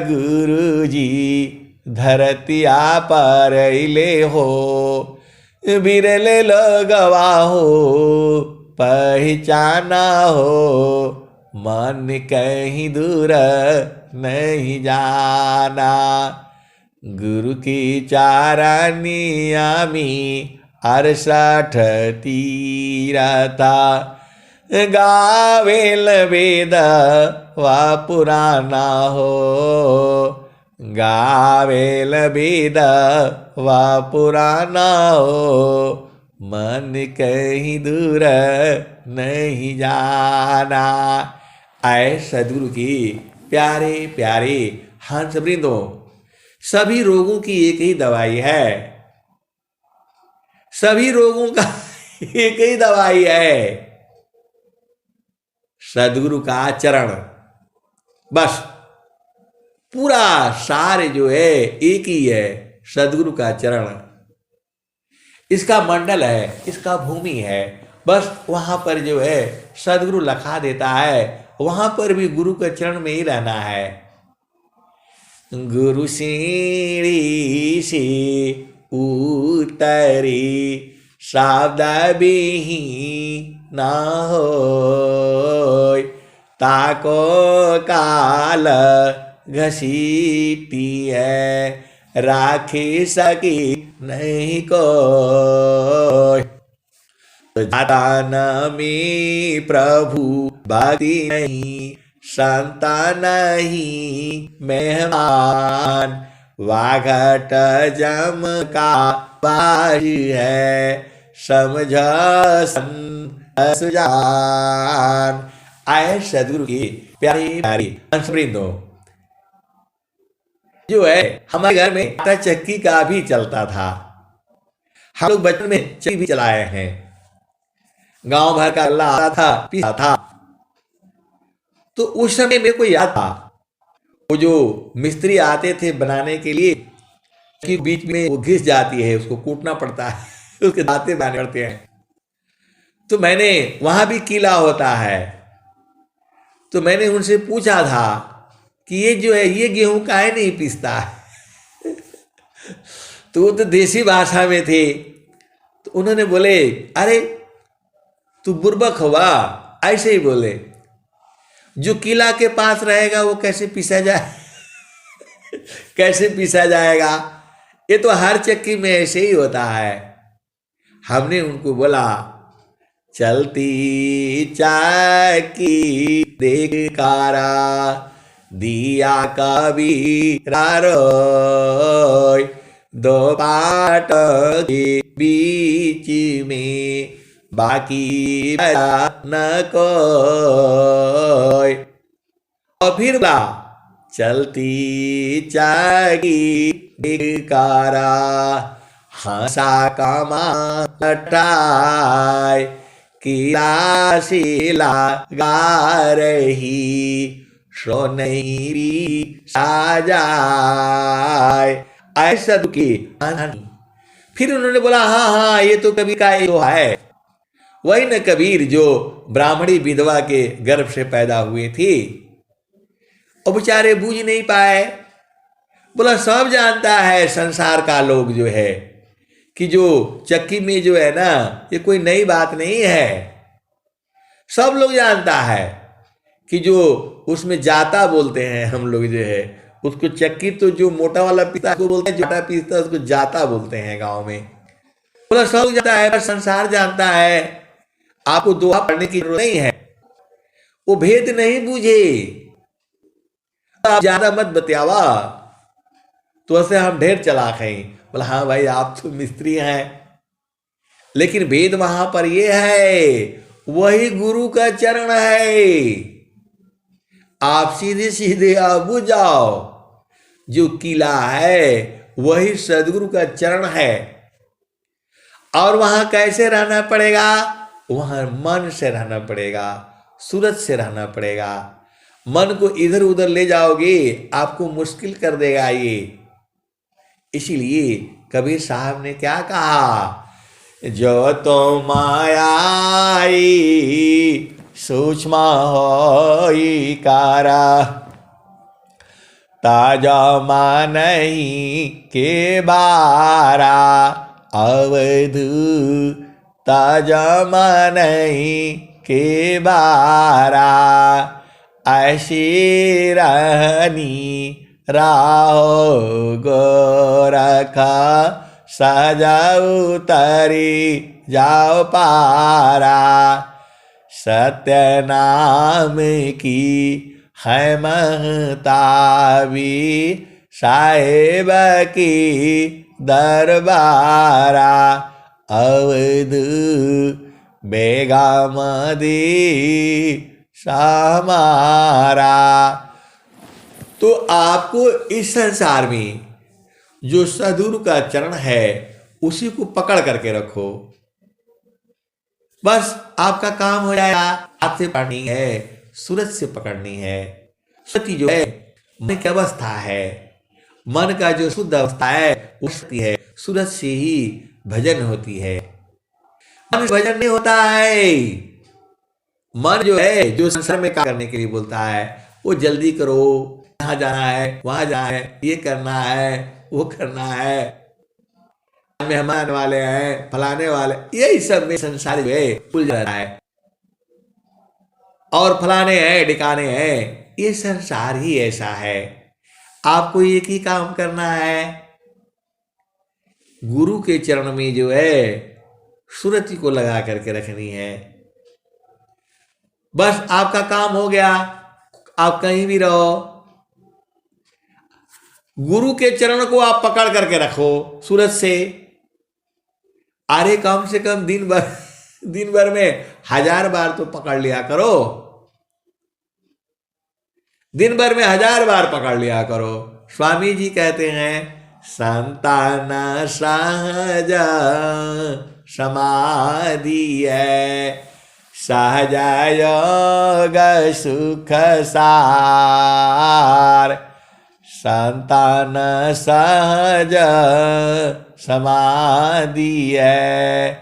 गुरु जी धरतिया पर ले हो, बिरले लगवा हो पहचाना हो, मन कहीं दूर नहीं जाना। गुरु की चारणी आमी 68 तीरथा गावेल वेद वा पुराणा हो गावेल वेद वा पुराणा हो मन कहीं दूर नहीं जाना। आए सदगुरु की प्यारे प्यारे हंस वृंदों, सभी रोगों की एक ही दवाई है, सभी रोगों का एक ही दवाई है, सदगुरु का चरण। बस पूरा सार जो है एक ही है, सदगुरु का चरण। इसका मंडल है, इसका भूमि है, बस वहां पर जो है सदगुरु लखा देता है, वहां पर भी गुरु के चरण में ही रहना है। गुरु सीढ़ी से उतरी शब्द बिही ना हो ताको काल घसीटी है राखी सकी नहीं को जाता नमी प्रभु भक्ति नहीं संता नहीं मेहमान वाघट जम का बाज है समझ सुजान। आए सदगुरु की प्यारी प्यारी हंसवृंदों, जो है हमारे घर में आटा चक्की का भी चलता था, हम लोग बचपन में चक्की भी चलाए हैं, गांव भर का अल्लाह आता था पीसा था। तो उस समय मेरे को याद था वो जो मिस्त्री आते थे बनाने के लिए, कि बीच में वो घिस जाती है, उसको कूटना पड़ता है उसके दांते बनाने पड़ते हैं। तो मैंने वहां भी कीला होता है, तो मैंने उनसे पूछा था कि ये जो है ये गेहूं काहे नहीं पीसता है तो वो तो देसी भाषा में थे, तो उन्होंने बोले अरे तू बुर्बक हुआ, ऐसे ही बोले, जो किला के पास रहेगा वो कैसे पीसा जाए कैसे पीसा जाएगा, ये तो हर चक्की में ऐसे ही होता है। हमने उनको बोला चलती चक्की देखकारा दिया कबीरा रोय दो पाट के बीच में बाकी न कोई। और फिर बा चलती चक्की देखकारा हंसा कमा लटाए किला शिला गा रही सोनेरी साजाए। ऐसा दुखी। फिर उन्होंने बोला हाँ हाँ ये तो कबीर का ही है, वही न कबीर जो ब्राह्मणी विधवा के गर्भ से पैदा हुए थे और बेचारे बूझ नहीं पाए। बोला सब जानता है संसार का लोग जो है कि जो चक्की में जो है ना ये कोई नई बात नहीं है, सब लोग जानता है कि जो उसमें जाता बोलते हैं हम लोग जो है उसको, चक्की तो जो मोटा वाला पीता को बोलते हैं, जाटा पीसता उसको जाता बोलते हैं गांव में। बोला सब जानता है पर संसार जानता है, आपको दोहा पढ़ने की जरूरत नहीं है, वो भेद नहीं बूझे, आप ज्यादा मत बतियावा तो ऐसे हम ढेर चलाक हैं। बोला हाँ भाई आप तो मिस्त्री हैं, लेकिन भेद वहां पर ये है वही गुरु का चरण है, आप सीधे सीधे आप बुझ जाओ, जो किला है वही सदगुरु का चरण है। और वहां कैसे रहना पड़ेगा, वहां मन से रहना पड़ेगा, सूरत से रहना पड़ेगा। मन को इधर उधर ले जाओगे आपको मुश्किल कर देगा ये। इसीलिए कबीर साहब ने क्या कहा, जो तो मायाई सूक्ष्म होई कारा ताजा मानई के बारा अवधू ताजा मानई के बारा ऐसी रहनी राहो गो रखा सहजाऊ तरी जाओ पारा। सत्य नाम की है महताबी साहेब की दरबारा। अवध बेगामदी समारा। तो आपको इस संसार में जो सद्गुरु का चरण है उसी को पकड़ करके रखो, बस आपका काम हो जाएगा। हाथ से पकड़नी है, सूरज से पकड़नी है। सती जो है मन की अवस्था है, मन का जो शुद्ध अवस्था है वो शक्ति है। सूरज से ही भजन होती है, मन से भजन नहीं होता है। मन जो है जो संसार में काम करने के लिए बोलता है, वो जल्दी करो, यहाँ जाना है, वहां जाना है, ये करना है, वो करना है, मेहमान वाले हैं, फलाने वाले, यही सब में संसार जो है उलझ रहा है। और फलाने हैं, ठिकाने हैं, ये संसार ही ऐसा है। आपको एक ही काम करना है, गुरु के चरण में जो है सुरति को लगा करके रखनी है। बस आपका काम हो गया। आप कहीं भी रहो, गुरु के चरण को आप पकड़ करके रखो सूरज से। अरे कम से कम दिन भर में 1000 बार तो पकड़ लिया करो, दिन भर में 1000 बार पकड़ लिया करो। स्वामी जी कहते हैं संतान सहज समाधि है, सहज योग सुख सार। संतान सहज समाधि है,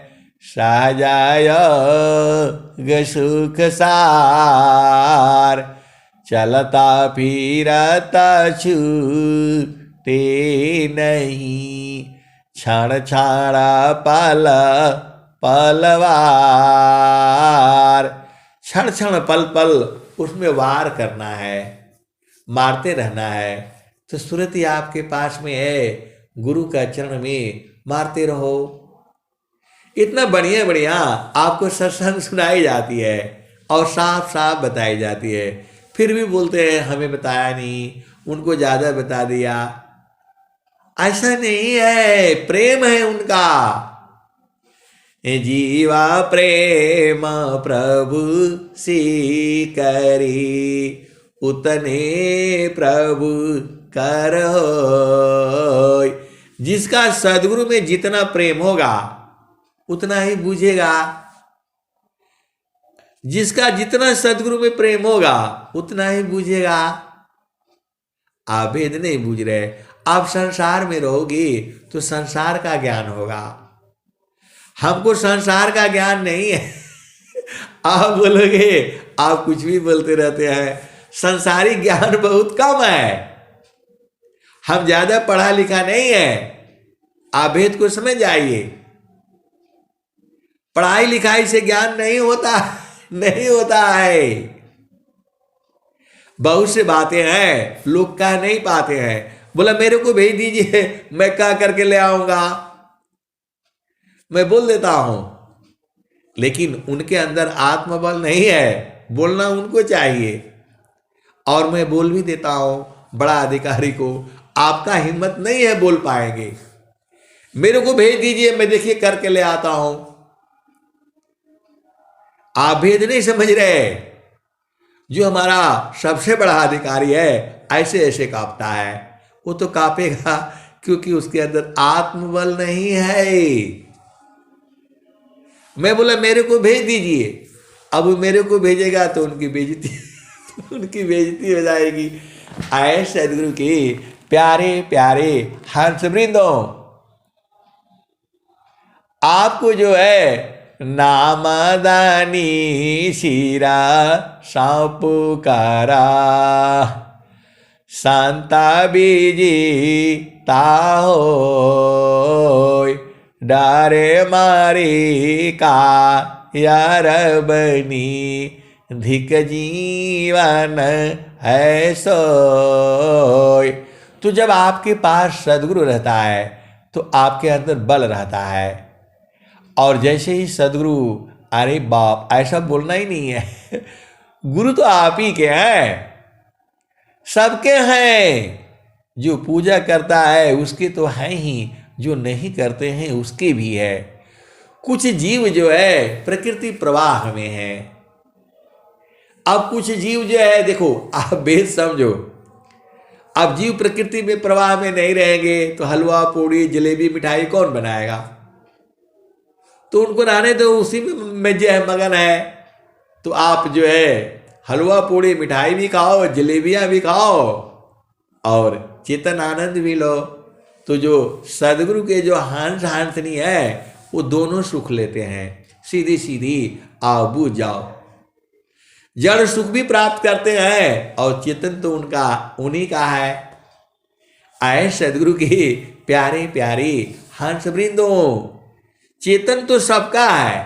सहज योग सुख सार। चलता फिरता छूटे नहीं, क्षण क्षण पल पलवार। क्षण क्षण पल पल उसमें वार करना है, मारते रहना है। तो सुरति आपके पास में है, गुरु का चरण में मारते रहो। इतना बढ़िया बढ़िया आपको सत्संग सुनाई जाती है और साफ साफ बताई जाती है, फिर भी बोलते हैं हमें बताया नहीं, उनको ज्यादा बता दिया। ऐसा नहीं है, प्रेम है उनका। जीवा प्रेम प्रभु सी करी, उतने प्रभु करो। जिसका सद्गुरु में जितना प्रेम होगा उतना ही बूझेगा। जिसका जितना सद्गुरु में प्रेम होगा उतना ही बूझेगा। आप भेद नहीं बूझ रहे, आप संसार में रहोगे तो संसार का ज्ञान होगा। हमको संसार का ज्ञान नहीं है। आप बोलोगे आप कुछ भी बोलते रहते हैं, संसारी ज्ञान बहुत कम है, हम ज्यादा पढ़ा लिखा नहीं है। आप भेद को समझ जाइए। पढ़ाई लिखाई से ज्ञान नहीं होता, नहीं होता है। बहुत से बातें हैं लोग कह नहीं पाते हैं। बोला मेरे को भेज दीजिए, मैं क्या करके ले आऊंगा, मैं बोल देता हूं। लेकिन उनके अंदर आत्मबल नहीं है, बोलना उनको चाहिए। और मैं बोल भी देता हूं बड़ा अधिकारी को, आपका हिम्मत नहीं है, बोल पाएंगे। मेरे को भेज दीजिए, मैं देखिए करके ले आता हूं। आप भेद नहीं समझ रहे। जो हमारा सबसे बड़ा अधिकारी है ऐसे ऐसे कांपता है, वो तो कांपेगा क्योंकि उसके अंदर आत्मबल नहीं है। मैं बोला मेरे को भेज दीजिए, अब मेरे को भेजेगा तो उनकी बेइज्जती हो जाएगी। आए सदगुरु के प्यारे प्यारे हंस वृंदों, आपको जो है नामदानी शिरा सौंपुकारा, शांता बीजी ताहो डारे मारी का यार बनी, धिक जीवन है सोय। तो जब आपके पास सदगुरु रहता है तो आपके अंदर बल रहता है। और जैसे ही सदगुरु, अरे बाप ऐसा बोलना ही नहीं है गुरु तो आप ही के हैं, सबके हैं। जो पूजा करता है उसके तो है ही, जो नहीं करते हैं उसके भी है। कुछ जीव जो है प्रकृति प्रवाह में है। अब कुछ जीव जो है, देखो आप भेद समझो, अब जीव प्रकृति में प्रवाह में नहीं रहेंगे तो हलवा पूड़ी जलेबी मिठाई कौन बनाएगा? तो उनको रहने दो, उसी में जो है मगन है। तो आप जो है हलवा पूड़ी मिठाई भी खाओ, जलेबियां भी खाओ और चेतन आनंद भी लो। तो जो सदगुरु के जो हंस हंसनी है वो दोनों सुख लेते हैं, सीधी सीधी आओ बूझ जाओ। जड़ सुख भी प्राप्त करते हैं और चेतन तो उनका उन्हीं का है। आए सदगुरु की प्यारे प्यारे हंस वृंदों, चेतन तो सबका है,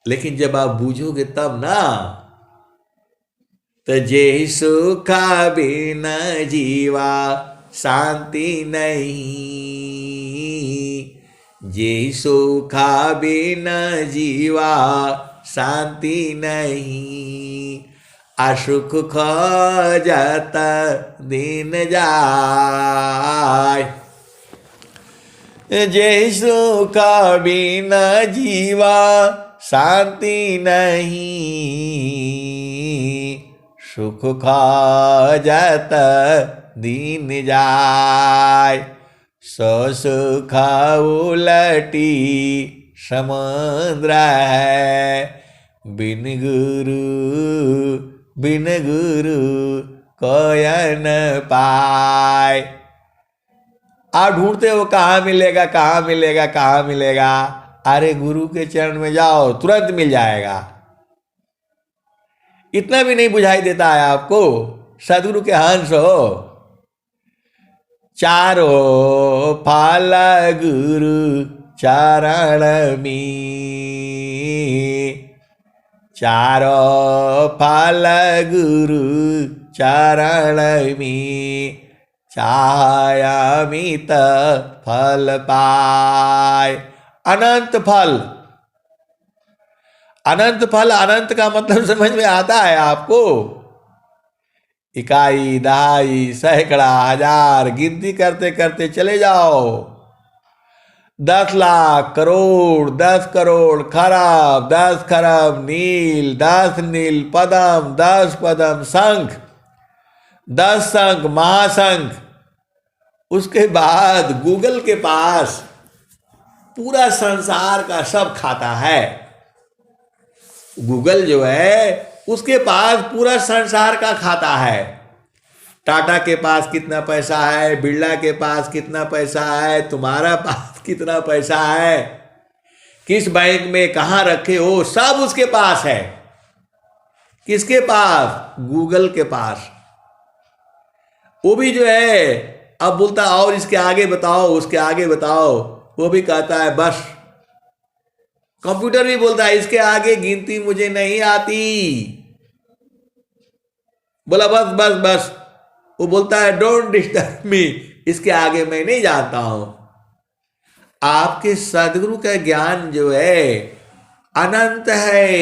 लेकिन जब आप बूझोगे तब ना। तो जे सुखा बिना जीवा शांति नहीं, जे सुखा बिना जीवा शांति नहीं, असुख खोजत दिन जाय। जे सुखा बिना जीवा शांति नहीं, सुख खोजत दिन जाय। सो सुख उलटी समुद्र है, बिन गुरु कोय न पाय। आप ढूंढते हो कहाँ मिलेगा, कहाँ मिलेगा, कहाँ मिलेगा। अरे गुरु के चरण में जाओ, तुरंत मिल जाएगा। इतना भी नहीं बुझाई देता है आपको? सदगुरु के हंस हो, चारो फल गुरु चरण में, चारो फल गुरु चरण में, चाहे अमित फल पाए। अनंत फल, अनंत फल, अनंत का मतलब समझ में आता है आपको? इकाई दहाई सैकड़ा हजार गिनती करते करते चले जाओ। 10 लाख करोड़, 10 करोड़ खरब, 10 खरब नील, 10 नील पदम, 10 पदम शंख, 10 शंख महाशंख। उसके बाद गूगल के पास पूरा संसार का सब खाता है। गूगल जो है उसके पास पूरा संसार का खाता है। टाटा के पास कितना पैसा है, बिरला के पास कितना पैसा है, तुम्हारा पास कितना पैसा है, किस बैंक में कहाँ रखे हो, सब उसके पास है। किसके पास? गूगल के पास। वो भी जो है अब बोलता और इसके आगे बताओ, उसके आगे बताओ, वो भी कहता है बस। कंप्यूटर भी बोलता है इसके आगे गिनती मुझे नहीं आती, बोला बस बस बस। वो बोलता है डोंट डिस्टर्ब मी, इसके आगे मैं नहीं जानता हूं। आपके सदगुरु का ज्ञान जो है अनंत है।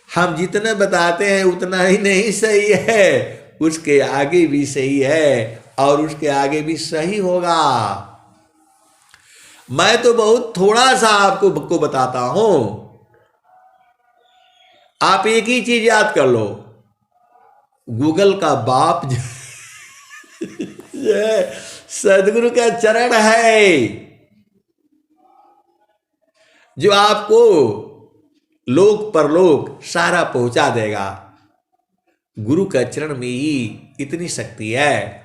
हम जितना बताते हैं उतना ही नहीं सही है, उसके आगे भी सही है और उसके आगे भी सही होगा। मैं तो बहुत थोड़ा सा आपको बताता हूं। आप एक ही चीज याद कर लो, गूगल का बाप जो सदगुरु का चरण है, जो आपको लोक परलोक सारा पहुंचा देगा। गुरु का चरण में ही इतनी शक्ति है।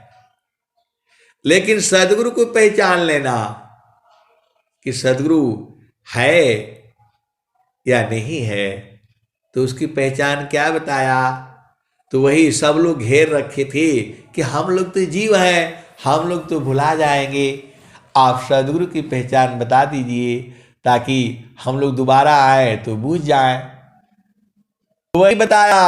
लेकिन सदगुरु को पहचान लेना कि सदगुरु है या नहीं है, तो उसकी पहचान क्या बताया? तो वही सब लोग घेर रखे थे कि हम लोग तो जीव हैं, हम लोग तो भुला जाएंगे, आप सदगुरु की पहचान बता दीजिए ताकि हम लोग दोबारा आए तो बूझ जाए। तो वही बताया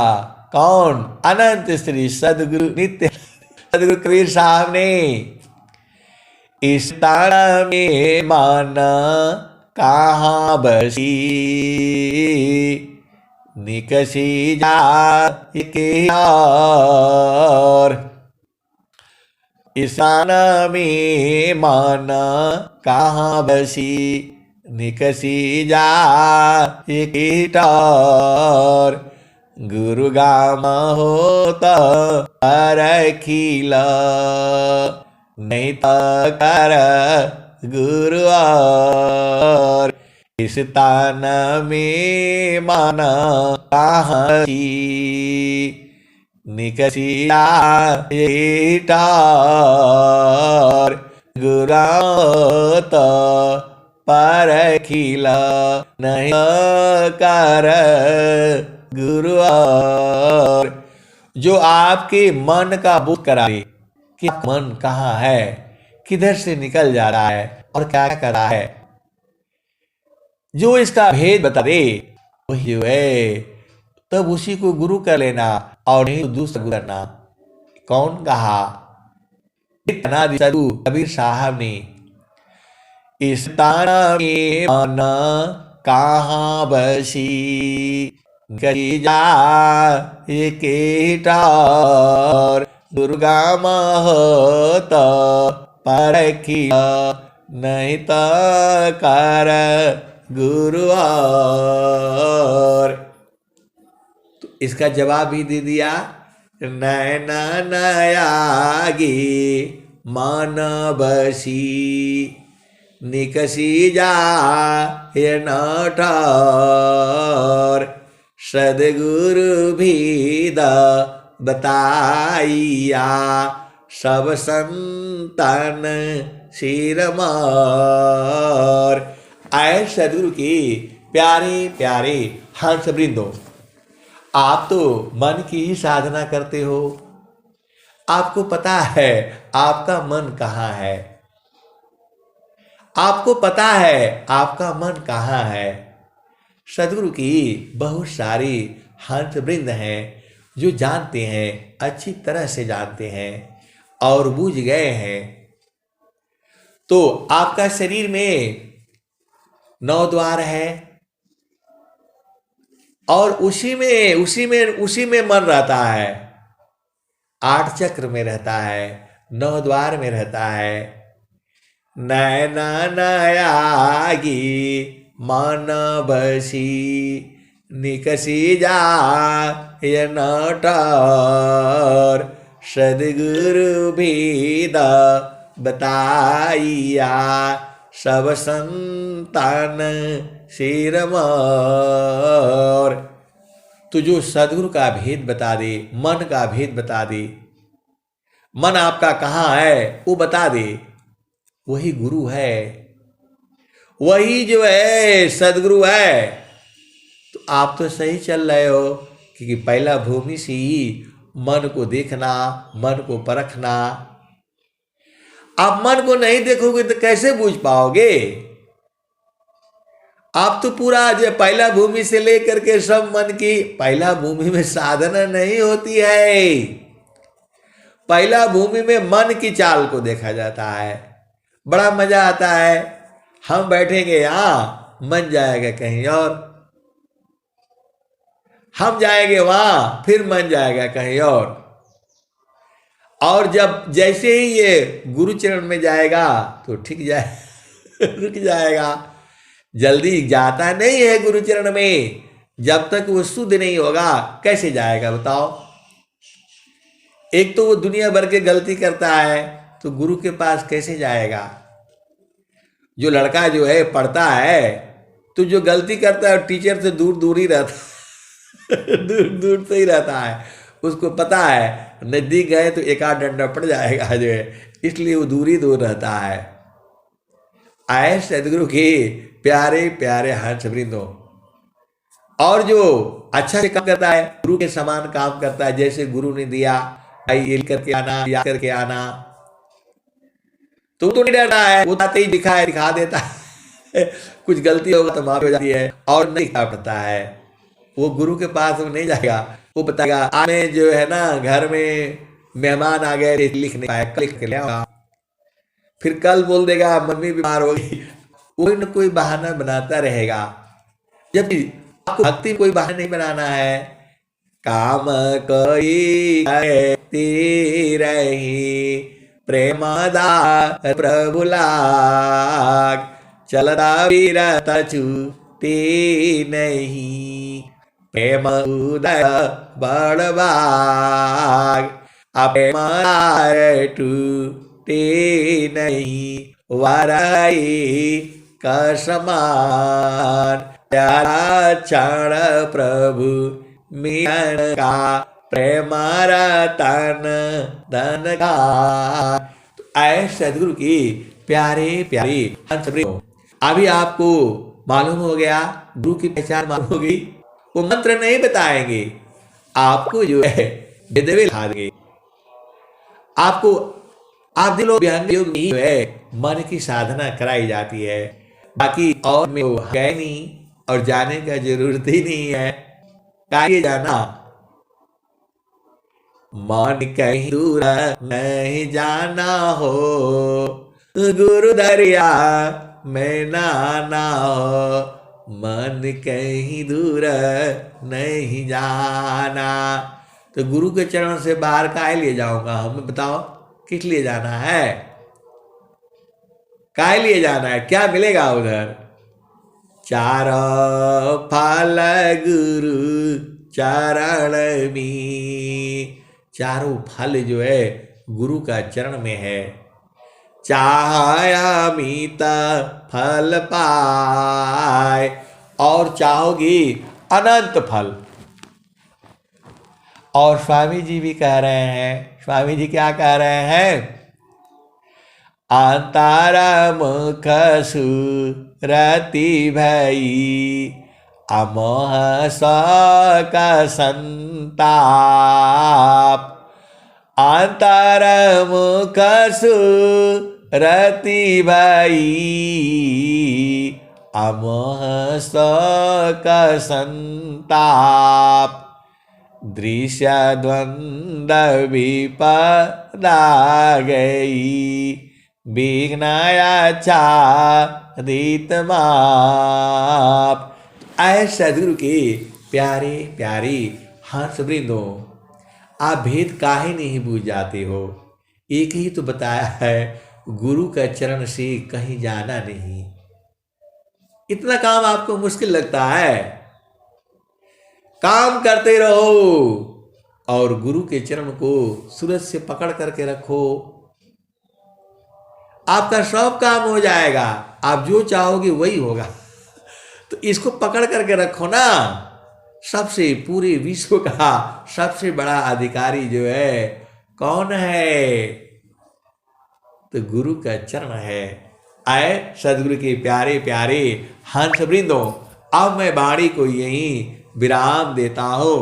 कौन? अनंत श्री सदगुरु नित्य सदगुरु कबीर साहब ने। इस ताना में मन कहाँ बसी, निकसी जाए के और। इस ताना में मन कहाँ बसी, निकसी जाए के और। गुरु गाम होता रखीला, नहीं तो कर गुरु और। इस तान में मन कहाँ की, निकसी टार। गुरु तो परखिला, नहीं कर गुरु और। जो आपके मन का बोध कराए कि मन कहाँ है, किधर से निकल जा रहा है और क्या कर रहा है, जो इसका भेद बता दे वही जो है, तब उसी को गुरु कर लेना और नहीं तो दूसरा गुरु करना। कौन कहा? सदगुरु कबीर साहब ने। इस ताना में मन कहाँ बसी, गई जा के टार। दुर्गा महत परखिया, नहीं तो कर गुरु और। तो इसका जवाब भी दे दिया। नैना नयागी मन बसी, निकसी जा न ठार। सदगुरु भी बताइया, सब संतन सिर मार। आए सदगुरु की प्यारे प्यारे हंस वृंदो, आप तो मन की ही साधना करते हो, आपको पता है आपका मन कहाँ है, आपको पता है आपका मन कहाँ है। सदगुरु की बहुत सारी हंस वृंद हैं जो जानते हैं, अच्छी तरह से जानते हैं और बूझ गए हैं। तो आपका शरीर में 9 द्वार है और उसी में मन रहता है। 8 चक्र में रहता है, 9 द्वार में रहता है। नैना नयागी मन बसी, निकसी जा न ठार। सदगुरु भेद बताइया, सब संतान सिर मार। तो जो सदगुरु का भेद बता दे, मन का भेद बता दे, मन आपका कहाँ है वो बता दे, वही गुरु है, वही जो है सदगुरु है। तो आप तो सही चल रहे हो, क्योंकि पहला भूमि से ही मन को देखना, मन को परखना। आप मन को नहीं देखोगे तो कैसे बूझ पाओगे? आप तो पूरा जो पहला भूमि से लेकर के सब मन की, पहला भूमि में साधना नहीं होती है, पहला भूमि में मन की चाल को देखा जाता है। बड़ा मजा आता है। हम बैठेंगे यहाँ, मन जाएगा कहीं और, हम जाएंगे वहां, फिर मन जाएगा कहीं और जब जैसे ही ये गुरु चरण में जाएगा तो ठीक जाए रुक जाएगा। जल्दी जाता नहीं है गुरु चरण में, जब तक वो शुद्ध नहीं होगा कैसे जाएगा बताओ? एक तो वो दुनिया भर के गलती करता है, तो गुरु के पास कैसे जाएगा? जो लड़का जो है पढ़ता है, तो जो गलती करता है टीचर से दूर दूर ही रहता दूर दूर से ही रहता है। उसको पता है नजदीक गए तो एक आध डंडा पड़ जाएगा जो है, इसलिए वो दूर ही दूर रहता है। आए सदगुरु के प्यारे प्यारे हंस वृंदो, और जो अच्छा से काम करता है, गुरु के समान काम करता है, जैसे गुरु ने दिया भाई ये करके आना, या करके आना, तो नहीं डरता है, वो आते ही दिखा देता है कुछ गलती होगा तो माफी हो जाती है और नहीं दिखा पड़ता है। वो गुरु के पास वो नहीं जाएगा, वो बताएगा आज में जो है ना घर में मेहमान आ गए, लिख नहीं पाया, लिख के ले आओ। फिर कल बोल देगा मम्मी बीमार हो गई, कोई न कोई बहाना बनाता रहेगा। जबकि आपको भक्ति में कोई बहाना नहीं बनाना है। काम कोई करती रही, प्रेमदार प्रभु लाग, चलता विरत छूटी नहीं, प्रेम उदय बड़बाग, प्रेम टूटे नहीं, वराई कसमान, प्यारा क्षण प्रभु मिलन का, प्रेमारा तन धन का। तो ऐ सदगुरु की प्यारे प्यारे हंस वृंद, अभी आपको मालूम हो गया, गुरु की पहचान मालूम हो गई। वो मंत्र नहीं बताएंगे, आपको जो है विधवे ला देंगे। आपको आप दिलो विहंग योग नहीं है, मन की साधना कराई जाती है। बाकी और में वो गए नहीं और जाने का जरूरत ही नहीं है। काहे जाना, मन कहीं दूर नहीं जाना हो, गुरु दरिया में नाना हो, मन कहीं दूर नहीं जाना। तो गुरु के चरण से बाहर काहे लिए जाऊंगा, हमें बताओ किस लिए जाना है, काहे लिए जाना है, क्या मिलेगा उधर। चारों फल गुरु चरण में, चारों फल जो है गुरु का चरण में है। चाहयामित फल पाए, और चाहोगी अनंत फल। और स्वामी जी भी कह रहे हैं, स्वामी जी क्या कह रहे हैं, अंतारा मुख सुरति भई, अमोह शोक संताप, अंतर मुख सुरति भई, अमोह शोक संताप, दृश्य द्वंद्व विपदा गई, विघ्नाया छादित माप। ऐ सदगुरु के प्यारे प्यारे हंस वृंदों, आप भेद काहे नहीं बूझ जाते हो। एक ही तो बताया है, गुरु का चरण से कहीं जाना नहीं। इतना काम आपको मुश्किल लगता है, काम करते रहो और गुरु के चरण को सूरज से पकड़ करके रखो, आपका सब काम हो जाएगा। आप जो चाहोगे वही होगा। तो इसको पकड़ करके रखो ना। सबसे पूरे विश्व का सबसे बड़ा अधिकारी जो है कौन है, तो गुरु का चरण है। आए सदगुरु के प्यारे प्यारे हंस वृंदों, अब मैं वाणी को यहीं विराम देता हूं।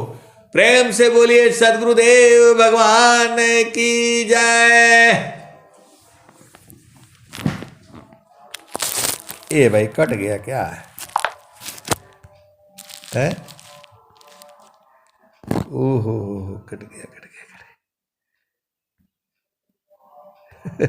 प्रेम से बोलिए सदगुरुदेव भगवान की जय। ए भाई कट गया क्या है? ओहो कट गया कट गया।